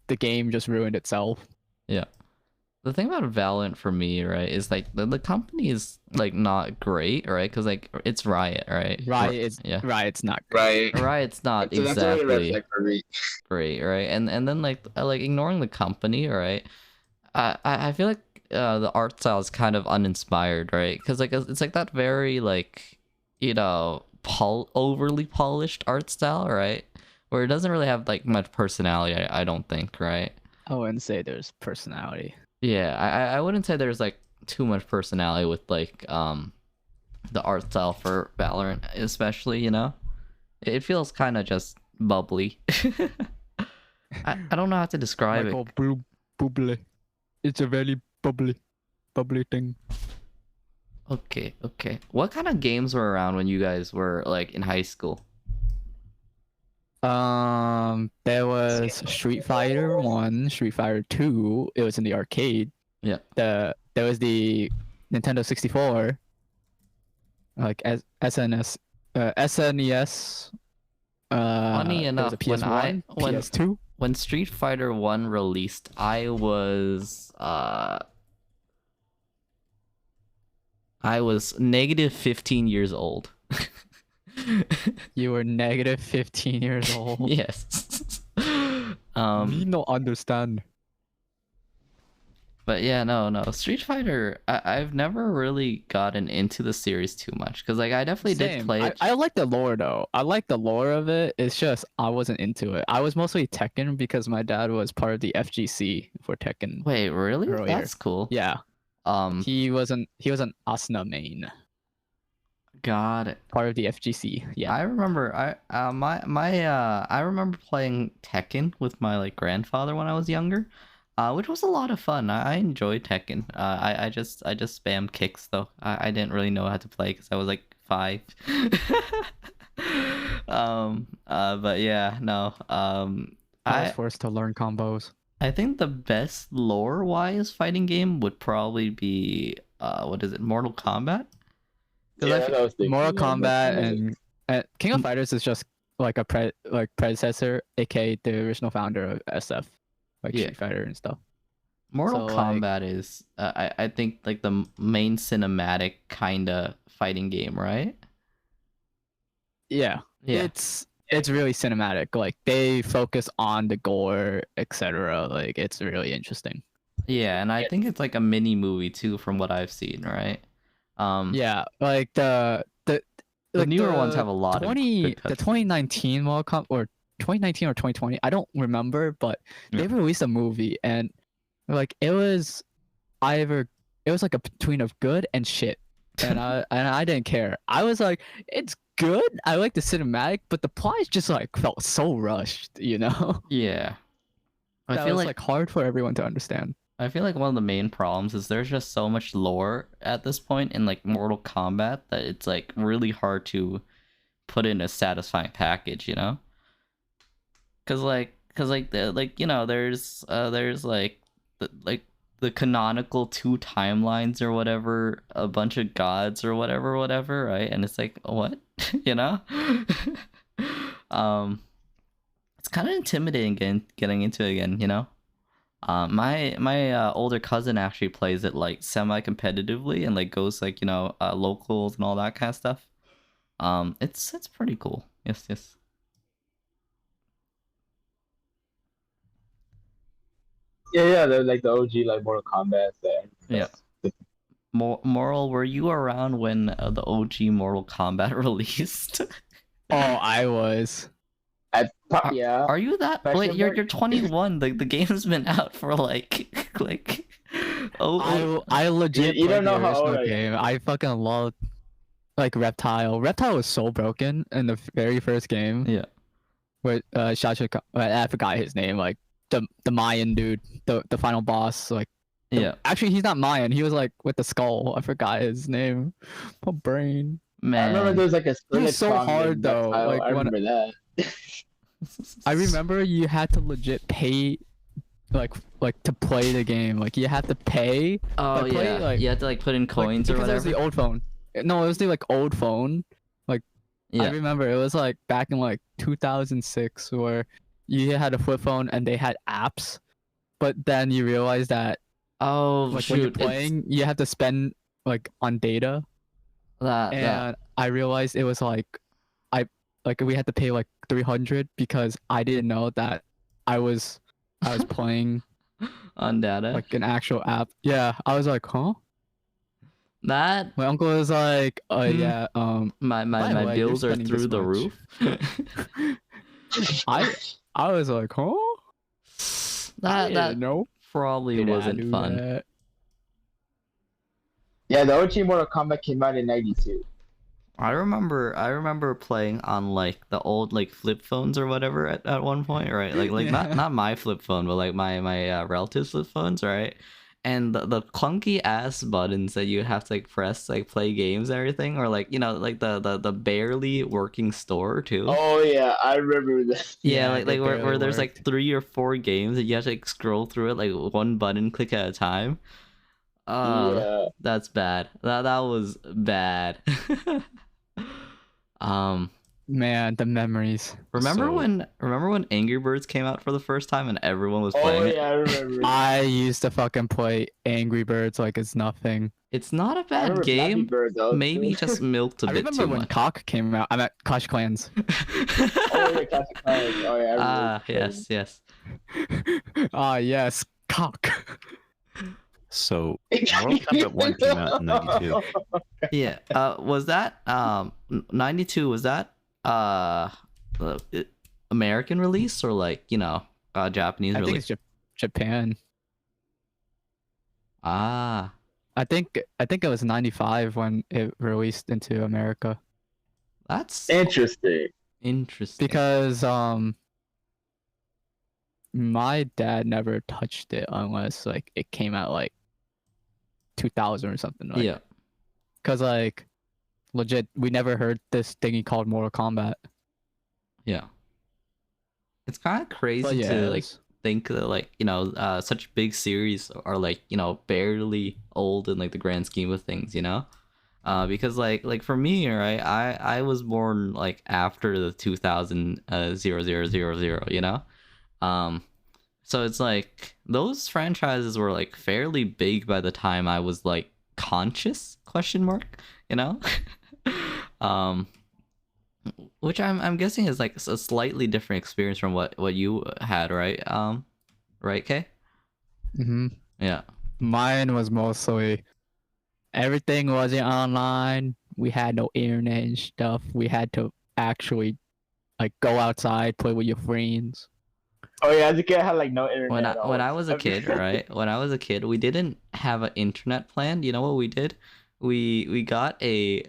the game just ruined itself. the thing about Valorant for me, right, is like the company is like not great, right? Because like it's Riot, right? Yeah. Riot's not Right. Riot's not So that's only a red exactly flag for me. great, right? And then like ignoring the company, right? I feel like the art style is kind of uninspired, right? Because like it's like that very like, you know, overly polished art style, right? Where it doesn't really have like much personality, I don't think, right? I wouldn't say there's personality. Yeah, I wouldn't say there's like too much personality with like the art style for Valorant, especially, you know? It feels kind of just bubbly. I don't know how to describe it. Michael Bublé. It's a very bubbly thing. Okay. What kind of games were around when you guys were like in high school? There was Street Fighter 1, Street Fighter 2. It was in the arcade. Yeah. There was the Nintendo 64, like SNES. Funny there enough, was a PS1, PS2. when Street Fighter 1 released, I was negative 15 years old. You were negative 15 years old. Yes. Me no understand. But yeah, no. Street Fighter, I've never really gotten into the series too much because like I definitely did Same. play it. I like the lore though. I like the lore of it. It's just I wasn't into it. I was mostly Tekken because my dad was part of the FGC for Tekken Wait, really? earlier. That's cool. Yeah. He was an Asuna main. Got it. Part of the FGC. Yeah. I remember I remember playing Tekken with my like grandfather when I was younger, which was a lot of fun. I enjoyed Tekken. I just spammed kicks though. I didn't really know how to play because I was like 5. But yeah, no. I was forced to learn combos. I think the best lore wise fighting game would probably be what is it, Mortal Kombat? Yeah, I was thinking Mortal that, Kombat and King of Fighters is just like a predecessor, aka the original founder of SF, like Yeah. Street Fighter and stuff. Mortal So, like- Kombat is I think like the main cinematic kind of fighting game, right? Yeah. Yeah. It's really cinematic. Like they focus on the gore, etc. Like it's really interesting. Yeah, and I think it's like a mini movie too from what I've seen, right? Yeah, like the newer ones have a lot of 20 good the cutscenes. 2019 World Cup or 2019 or 2020. I don't remember, but they released a movie and like it was like a between of good and shit. And I didn't care. I was like, it's good. I like the cinematic, but the plot just like felt so rushed, you know? Yeah. I That feel was like hard for everyone to understand. I feel like one of the main problems is there's just so much lore at this point in like Mortal Kombat that it's like really hard to put in a satisfying package, you know? Cause there's like the canonical 2 timelines or whatever, a bunch of gods or whatever, right? And it's like what, you know? It's kind of intimidating getting into it again, you know? My older cousin actually plays it like semi-competitively and like goes like, you know, locals and all that kind of stuff. It's pretty cool. Yes. Yeah, they're like the OG like Mortal Kombat. Yeah. Moral, were you around when the OG Mortal Kombat released? Oh, I was. Yeah. Are you that? Question Wait, you're mark? 21. The game's been out for like I legit You don't played know the how old original I am. game. I fucking love like Reptile. Reptile was so broken in the very first game. Yeah. With I forgot his name. Like the Mayan dude, the final boss. Like Yeah. actually he's not Mayan. He was like with the skull. I forgot his name. My brain. I remember Man. there was like a It was so song hard, in though, Reptile. like, I when- remember that. I remember you had to legit pay, like to play the game. Like you had to pay. Oh Like, play, yeah. like- You had to like put in coins like, or because it was whatever. the old phone. No, it was the like old phone. I Yeah. remember it was like back in like 2006 where you had a flip phone and they had apps, but then you realize that Oh like when you're shoot. It's playing, you have to spend like on data. that. And I realized it was like we had to pay like 300 because I didn't know that I was playing On data. like an actual app. Yeah, I was like, huh? That My uncle was like, yeah, my By the way, you're bills are spending through this the much. roof. I was like, huh? I that didn't know. probably Did I wasn't do fun. that? Yeah, the OG Mortal Kombat came out in '92. I remember playing on like the old like flip phones or whatever at one point, right? Like Yeah. not my flip phone, but like my relatives' flip phones, right? And the clunky ass buttons that you have to like press like play games and everything, or like you know like the barely working store too. Oh yeah, I remember that. Yeah, Yeah, like they where barely there's like worked. 3 or 4 games that you have to like scroll through it like one button click at a time. Yeah. That's bad. That was bad. Man, the memories. Remember So- when Angry Birds came out for the first time and everyone was playing Oh it? yeah, I remember. I used to fucking play Angry Birds like it's nothing. It's not a I bad remember Flappy game. Bird, though, Maybe too. just milked a I bit remember too when much. Cock came out. I'm at Clash Clans. Oh yeah, Classic Classic. Oh yeah, I remember. Ah, yes. Ah, yes, Cock. So Mortal Kombat 1 came out in 92. Yeah. Was that 92? Was that American release or like Japanese I think release? it's Japan. Ah, I think it was 95 when it released into America. that's Interesting. interesting. Because my dad never touched it unless like it came out like 2000 or something. Like, Yeah. Cause like legit, we never heard this thingy called Mortal Kombat. Yeah. It's kind of But crazy yeah, to it like was- think that such big series are like barely old in like the grand scheme of things, because like for me, right, I was born like after the 2000 0000, so it's like those franchises were like fairly big by the time I was like conscious, question mark, um which I'm guessing is like a slightly different experience from what you had, right? Right, Kay? Mhm. Yeah. Mine was mostly everything wasn't online. We had no internet and stuff. We had to actually like go outside, play with your friends. Oh yeah, as a kid, I had like no internet When at all. I was a kid, right? When I was a kid, we didn't have an internet plan. You know what we did? We got a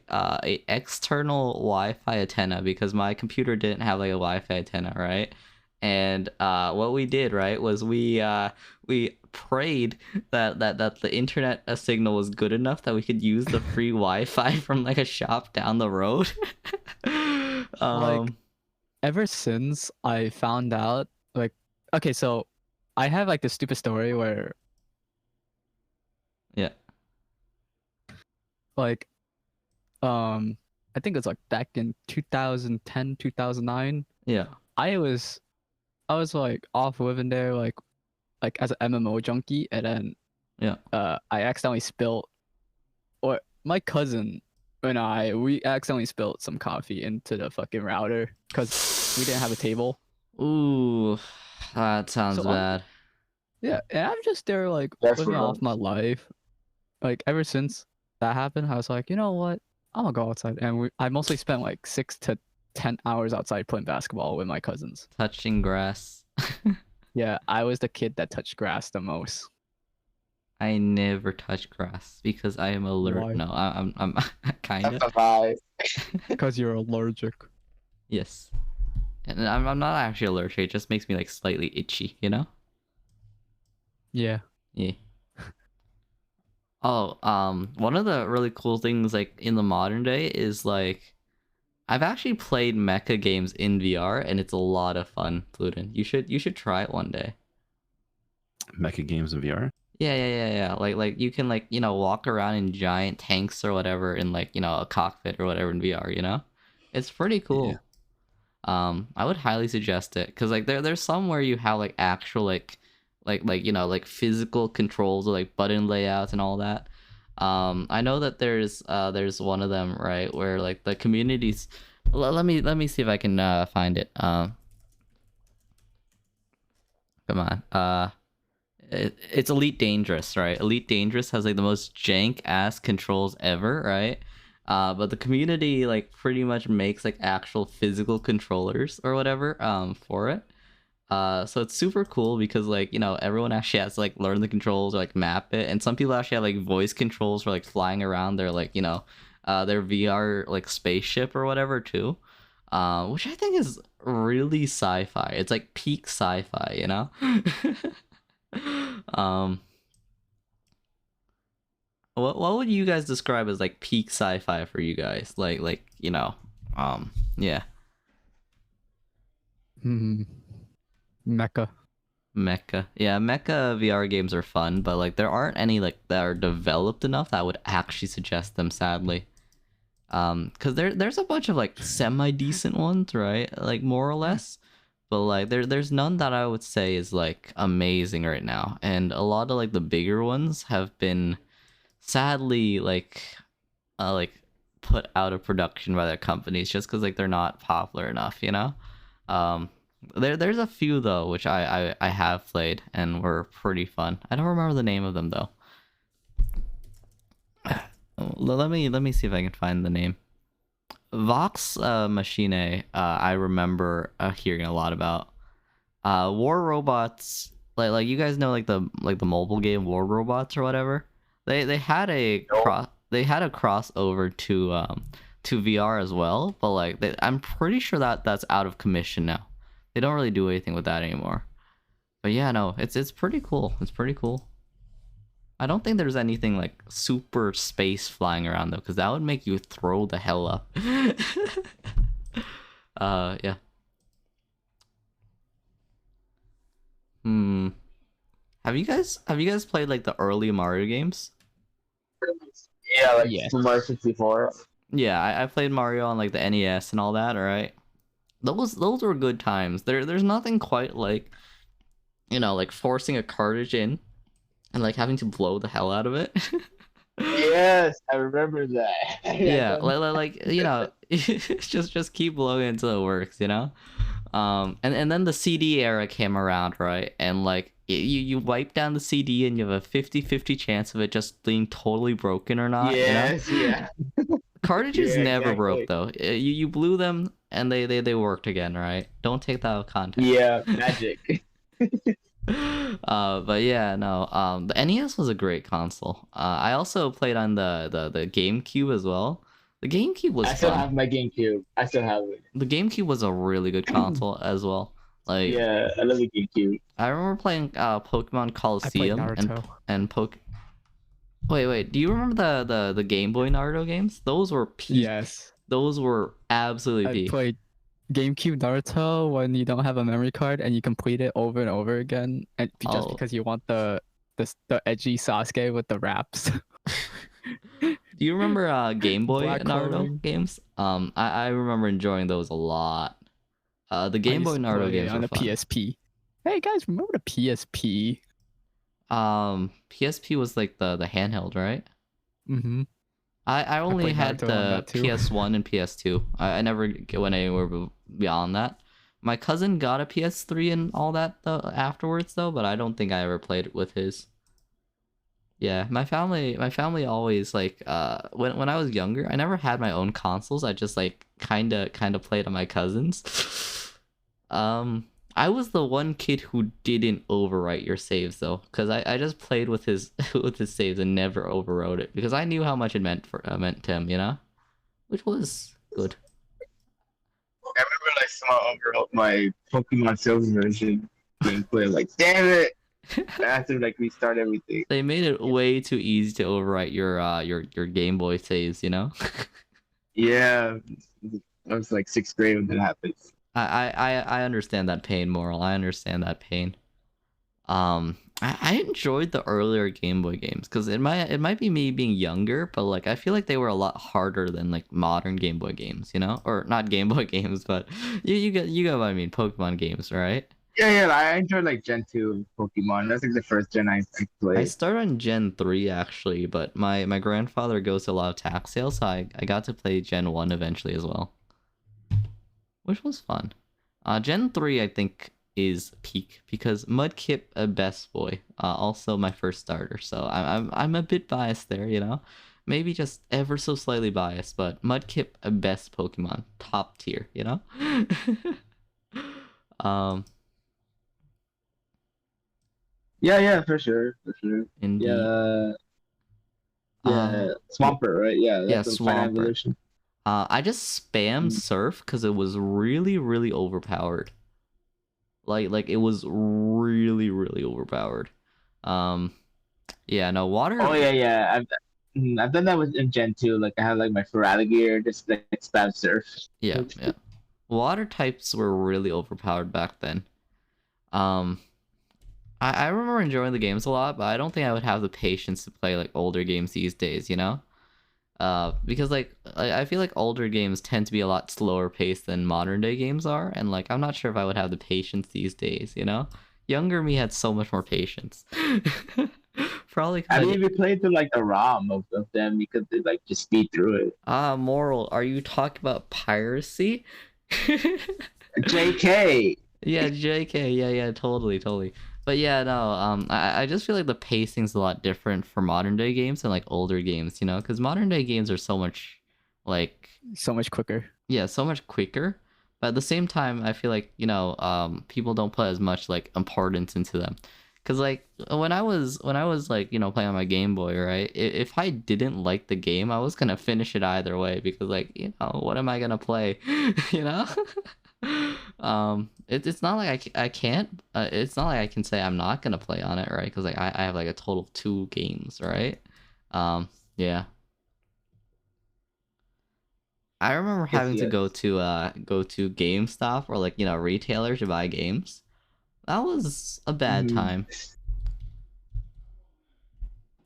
external Wi-Fi antenna because my computer didn't have like a Wi-Fi antenna, right? And what we did, right, was we prayed that the internet signal was good enough that we could use the free Wi-Fi from like a shop down the road. Ever since I found out, like, okay, so I have like this stupid story where, yeah, like, I think it's like back in 2010, 2009. yeah, I was like off living there, like as an MMO junkie, and then yeah. I accidentally spilled, or my cousin and we accidentally spilled some coffee into the fucking router because we didn't have a table. Ooh, that sounds So bad. Yeah, and I'm just there like That's living real. off my life. Like ever since that happened, I was like, you know what? I'm gonna go outside, and I mostly spent like 6 to 10 hours outside playing basketball with my cousins. Touching grass. Yeah, I was the kid that touched grass the most. I never touch grass because I am allergic. Why? No, I'm kind That's of. a vibe. Because you're allergic. Yes, and I'm not actually allergic. It just makes me like slightly itchy, Yeah. Yeah. Oh, one of the really cool things like in the modern day is like I've actually played mecha games in VR and it's a lot of fun, Fluten. You should try it one day. Mecha games in VR. Yeah. Like you can like, walk around in giant tanks or whatever in like, a cockpit or whatever in VR. It's pretty cool. Yeah. I would highly suggest it because like there's some where you have like actual like physical controls or like button layouts and all that. I know that there's one of them, right, where like the communities. Let me see if I can find it. Come on. It's Elite Dangerous, right? Elite Dangerous has like the most jank ass controls ever, right? But the community like pretty much makes like actual physical controllers or whatever for it. So it's super cool because like everyone actually has to like learn the controls or like map it, and some people actually have like voice controls for like flying around their like their VR like spaceship or whatever too, which I think is really sci-fi. It's like peak sci-fi, what would you guys describe as like peak sci-fi for you guys? Yeah. Mecha. Mecha. Yeah, Mecha VR games are fun, but like there aren't any like that are developed enough that I would actually suggest them, sadly. Cause there's a bunch of like semi-decent ones, right? Like more or less. But like there's none that I would say is like amazing right now. And a lot of like the bigger ones have been sadly like put out of production by their companies just because like they're not popular enough, there's a few though which I have played and were pretty fun. I don't remember the name of them though. let me see if I can find the name. Vox Machine. I remember hearing a lot about. War Robots. Like you guys know like the mobile game War Robots or whatever. They had a crossover to VR as well, but like I'm pretty sure that's out of commission now. They don't really do anything with that anymore. But yeah, no, it's pretty cool. It's pretty cool. I don't think there's anything like super space flying around though, because that would make you throw the hell up. Yeah. Have you guys played like the early Mario games? Yeah, like Yes. Super Mario 64. Yeah, I played Mario on like the NES and all that, alright? Those were good times. There's nothing quite like, you know, like forcing a cartridge in and like having to blow the hell out of it. Yes, I remember that. Yeah, like you know, just keep blowing until it works, you know. And then the CD era came around, right? And like you wipe down the CD and you have a 50-50 chance of it just being totally broken or not. Yes, you know? yeah. Cartridges Yeah, never exactly. broke though. You blew them and they worked again, right? Don't take that out of context. Yeah, magic. But yeah, no. The NES was a great console. I also played on the GameCube as well. The GameCube was I still fun. have my GameCube. I still have it. The GameCube was a really good console as well. Like Yeah, I love the GameCube. I remember playing Pokemon I played Coliseum Naruto. and Wait, do you remember the Game Boy Naruto games? Those were peak. Yes. Those were absolutely I peak. played GameCube Naruto when you don't have a memory card and you complete it over and over again, and just Oh. because you want the edgy Sasuke with the raps. Do you remember Game Boy Black Naruto coloring. games? I remember enjoying those a lot. The I Game used Boy to Naruto play games on were the fun. PSP. Hey guys, remember the PSP? PSP was like the handheld, right? Mm-hmm. I only played had Naruto on the that too. PS1 and PS2. I never went anywhere beyond that. My cousin got a PS3 and all that though afterwards though, but I don't think I ever played it with his. Yeah, my family always like when I was younger, I never had my own consoles. I just like kind of played on my cousins. I was the one kid who didn't overwrite your saves though, because I just played with his with his saves and never overwrote it because I knew how much it meant to him, you know, which was good. I remember like someone overhauled my Pokemon Silver version gameplay. Like, damn it! I had to like restart everything. They made it way too easy to overwrite your Game Boy saves, you know. Yeah, I was like 6th grade when that happened. I understand that pain, Moral. I understand that pain. I enjoyed the earlier Game Boy games because it might be me being younger, but like I feel like they were a lot harder than like modern Game Boy games, you know, or not Game Boy games, but you get what I mean, Pokemon games, right? Yeah, I enjoyed like Gen 2 Pokemon. That's like the first gen I I played. started on Gen 3 actually, but my grandfather goes to a lot of tax sales, so I got to play Gen 1 eventually as well, which was fun. Gen 3 I think is peak because Mudkip best boy, also my first starter, so I'm a bit biased there, you know, maybe just ever so slightly biased, but Mudkip best Pokemon, top tier, you know. Yeah, for sure. Indeed. Yeah, Swampert, right? Yeah, yeah, that's the final Swampert. evolution. I just spammed Surf because it was really overpowered. Like it was really overpowered. Yeah, no water. Oh yeah. I've done that with in Gen 2. Like I have like my Feraligatr, just like spam surf. Yeah. Water types were really overpowered back then. I remember enjoying the games a lot, but I don't think I would have the patience to play like older games these days, you know? Because like I feel like older games tend to be a lot slower paced than modern day games are, and like I'm not sure if I would have the patience these days, you know? Younger me had so much more patience. Probably 'cause I mean, if you played through like the ROM of them, you could like just speed through it. Moral, are you talking about piracy? JK. Yeah, JK. Yeah, totally. But yeah, no, I just feel like the pacing's a lot different for modern day games and like older games, you know, because modern day games are so much like So much quicker. yeah, so much quicker. But at the same time, I feel like, you know, people don't put as much like importance into them. Cause like when I was like, you know, playing on my Game Boy, right? If I didn't like the game, I was gonna finish it either way because like, you know, what am I gonna play? You know? It's not like I can't. It's not like I can say I'm not gonna play on it, right? Because like I have like a total of 2 games, right? Yeah. I remember Yes, having to yes. go to GameStop or like, you know, retailer to buy games. That was a bad Mhm. time.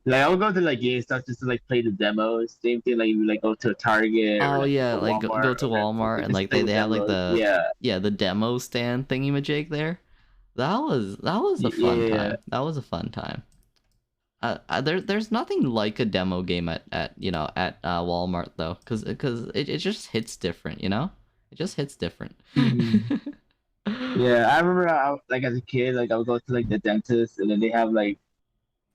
Like I would go to like GameStop just to like play the demos. Same thing like you would, like go to a Target or Oh like yeah, a like go Walmart to or whatever, Walmart and just like play the they have like demos. Yeah. the demo stand thingy majig there. That was a fun Yeah. time. That was a fun time. There's nothing like a demo game at you know at Walmart though, cause it just hits different, you know. It just hits different. Mhm. Yeah, I remember like as a kid, like I would go to like the dentist, and then they have like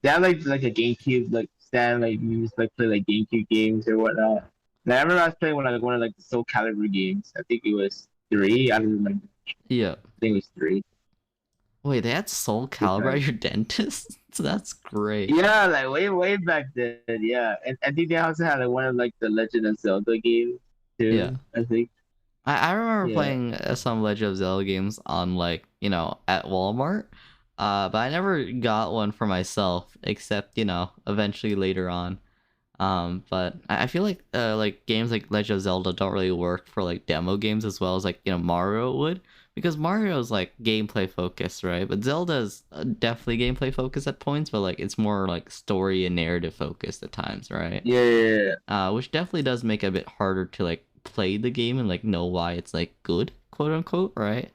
a GameCube like stand, like you just like play like GameCube games or whatnot. And I remember I was playing one of like the Soul Calibur games. I think it was 3. I don't remember. Yeah. I think it was 3. Wait, they had Soul Good Calibur time. at your dentist? That's great. Yeah, like way back then. Yeah, and I think they also had like one of like the Legend of Zelda games Yeah. too. I think. I remember Yeah. playing some Legend of Zelda games on like, you know, at Walmart. But I never got one for myself, except, you know, eventually later on. But I feel like games like Legend of Zelda don't really work for like demo games as well as like, you know, Mario would. Because Mario's like gameplay focused, right? But Zelda's definitely gameplay focused at points, but like it's more like story and narrative focused at times, right? Yeah. Which definitely does make it a bit harder to like play the game and like know why it's like good, quote unquote, right?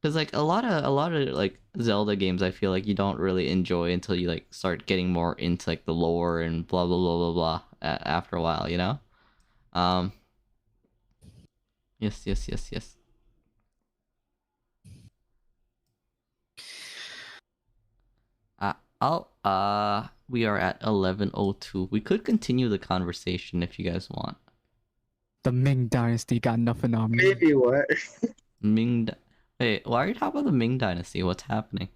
Because like a lot of like Zelda games, I feel like you don't really enjoy until you like start getting more into like the lore and blah blah blah blah blah after a while, you know. Um. Yes, yes, yes, yes. We are at 11:02. We could continue the conversation if you guys want. The Ming Dynasty got nothing on me. Maybe what? Wait, why are you talking about the Ming Dynasty? What's happening?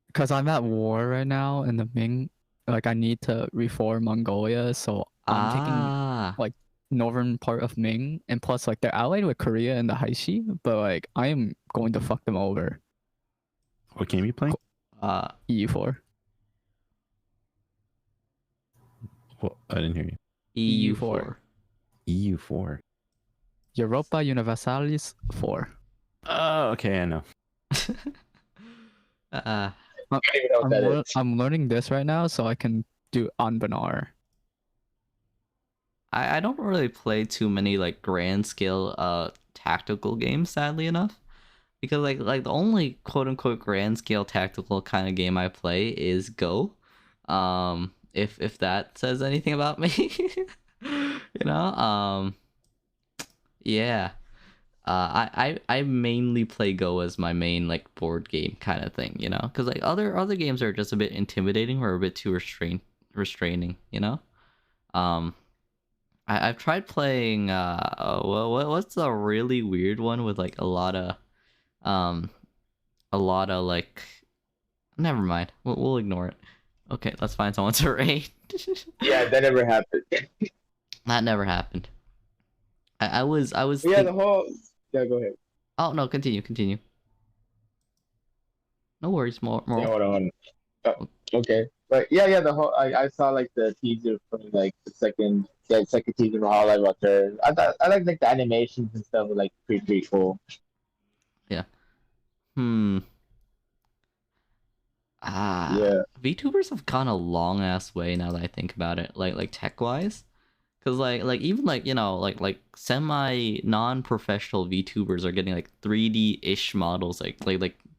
Because I'm at war right now, and the Ming, like I need to reform Mongolia, so I'm taking like northern part of Ming, and plus like they're allied with Korea and the Heishi, but like I am going to fuck them over. What game are you playing? EU4. Well, I didn't hear you. EU4. EU4. Europa Universalis 4. Oh, okay, I know. uh, I'm learning this right now so I can do Anbanar. I don't really play too many like grand scale tactical games, sadly enough, because like the only quote unquote grand scale tactical kind of game I play is Go. If that says anything about me, you know. Yeah. I mainly play Go as my main like board game kind of thing, you know, because like other games are just a bit intimidating or a bit too restraining, you know. I've tried playing what's the really weird one with like a lot of like, never mind, we'll ignore it. Okay, let's find someone to raid. Yeah, that never happened. That never happened. I was Yeah, the whole. Yeah, go ahead. Oh no, continue. No worries, more. Yeah, hold on. Okay, but yeah, the whole. I saw like the teaser for like the second teaser for Hololive Return. I like the animations and stuff were like pretty cool. Yeah. Yeah. VTubers have gone a long ass way now that I think about it, like tech wise. Cause like even like, you know, like semi non-professional VTubers are getting like 3D-ish models, like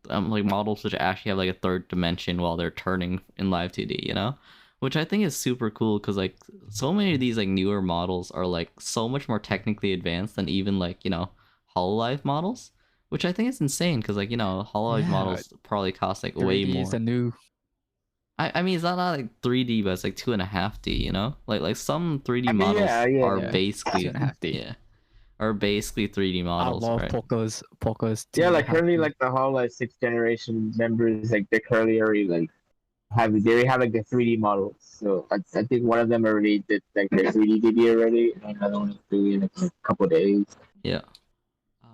models which actually have like a third dimension while they're turning in live 2D, you know, which I think is super cool. Cause like so many of these like newer models are like so much more technically advanced than even like, you know, Hololive models, which I think is insane because like Hololive Yeah, models probably cost like way 3D more. is a new. I mean, it's not like 3D, but it's like 2.5D. Like some 3D I mean, models yeah, yeah, are yeah. basically 2.5D. yeah, are basically 3D I models, love right? Poco's Yeah, like 2.5D. currently, like the whole like 6th generation members, like they're currently already like they already have like the 3D models. So I think one of them already did like their 3D debut already, and another one is doing in a couple days. Yeah.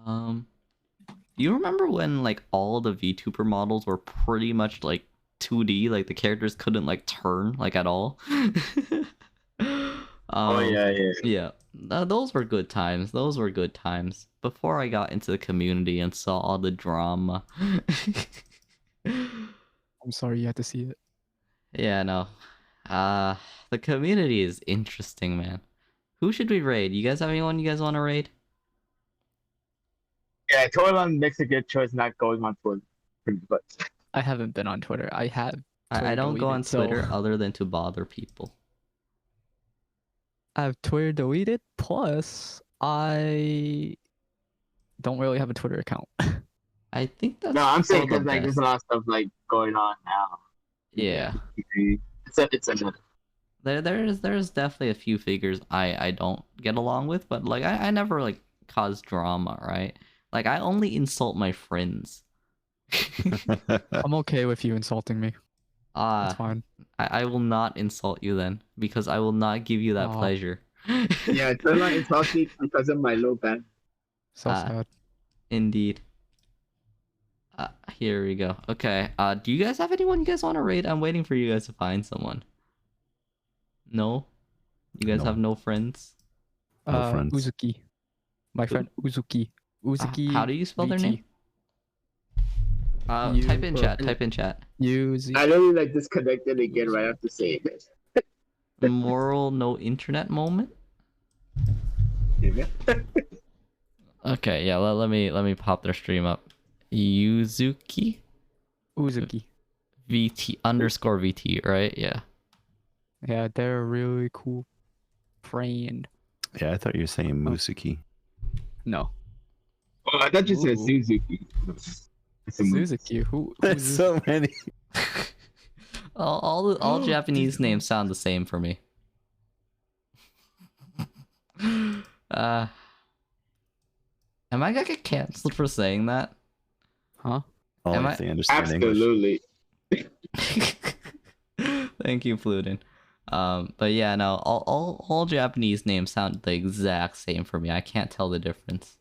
Do you remember when like all the VTuber models were pretty much like 2D, like the characters couldn't like turn like at all? Oh yeah, yeah. Yeah. Those were good times. Those were good times. Before I got into the community and saw all the drama. I'm sorry you had to see it. Yeah, no. The community is interesting, man. Who should we raid? You guys have anyone you guys want to raid? Yeah, Toilet makes a good choice not going on Twitter, pretty much. I haven't been on Twitter. I have. I Twitter don't go on deleted, so- Twitter other than to bother people. I have Twitter deleted. Plus, I don't really have a Twitter account. I think that's No, I'm saying still the because like there's best. a lot of stuff like going on now. Yeah. It's another. There's definitely a few figures I don't get along with, but like I never like cause drama, right? Like I only insult my friends. I'm okay with you insulting me. That's fine. I will not insult you then because I will not give you that Aw. pleasure. Yeah, Toilet is healthy because of my low band. So sad. Indeed. Here we go. Okay. Do you guys have anyone you guys want to raid? I'm waiting for you guys to find someone. No? You guys No. have no friends? No friends. Uzuki. My friend Uzuki. Uzuki. How do you spell their VT. name? You- Type in chat. Type in chat. Uzuki. I literally like disconnected again right after saying this. Moral no internet moment. Okay, yeah. Let me pop their stream up. Yuzuki Uzuki. VT underscore VT, right? Yeah. Yeah, they're a really cool friend. Yeah, I thought you were saying Musuki. No. Oh, I thought you said Ooh. Suzuki. It's a movie. Suzuki. Who? There's who's so many. All Japanese names sound the same for me. Am I gonna get canceled for saying that? Huh? Only Am if I- they understand English. Absolutely. Thank you, Fluten. But yeah, no, all Japanese names sound the exact same for me. I can't tell the difference.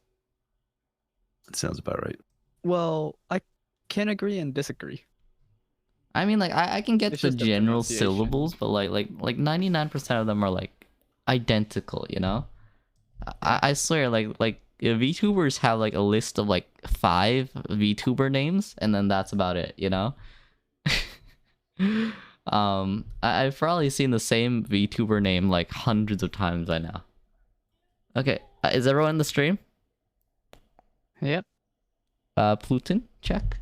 That sounds about right. Well, I can agree and disagree. I mean, like I can get It's the just the general pronunciation. syllables, but like 99% of them are like identical. I swear, like VTubers have like a list of like 5 VTuber names, and then that's about it. I've probably seen the same VTuber name like hundreds of times by now. Okay, is everyone in the stream? Yep. Pluton, check.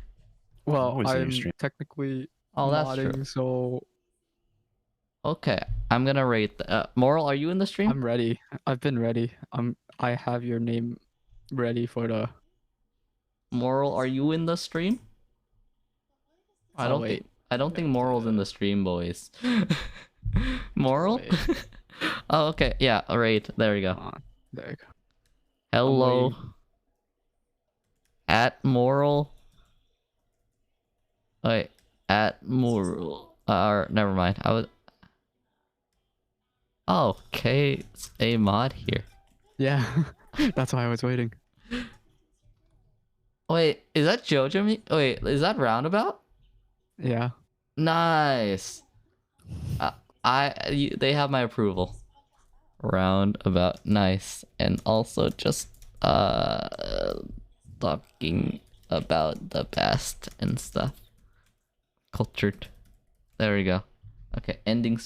Well, always in your I'm stream. technically Oh, that's modding, true. so Okay, I'm gonna rate. Moral, are you in the stream? I'm ready. I've been ready. I have your name ready for the. Moral, are you in the stream? I Oh, don't wait. think. I don't think Moral's in the stream, boys. Moral? Wait. Oh, okay. Yeah. All right. There we go. Come on. There you go. Hello. waiting. At Moral. Wait. At Moral. Never mind. I was. Oh, K's a mod here. Yeah, that's why I was waiting. Wait, is that Jojo? Wait, is that Roundabout? Yeah. Nice. They have my approval. Roundabout, nice, and also just talking about the past and stuff. Cultured. There we go. Okay, ending.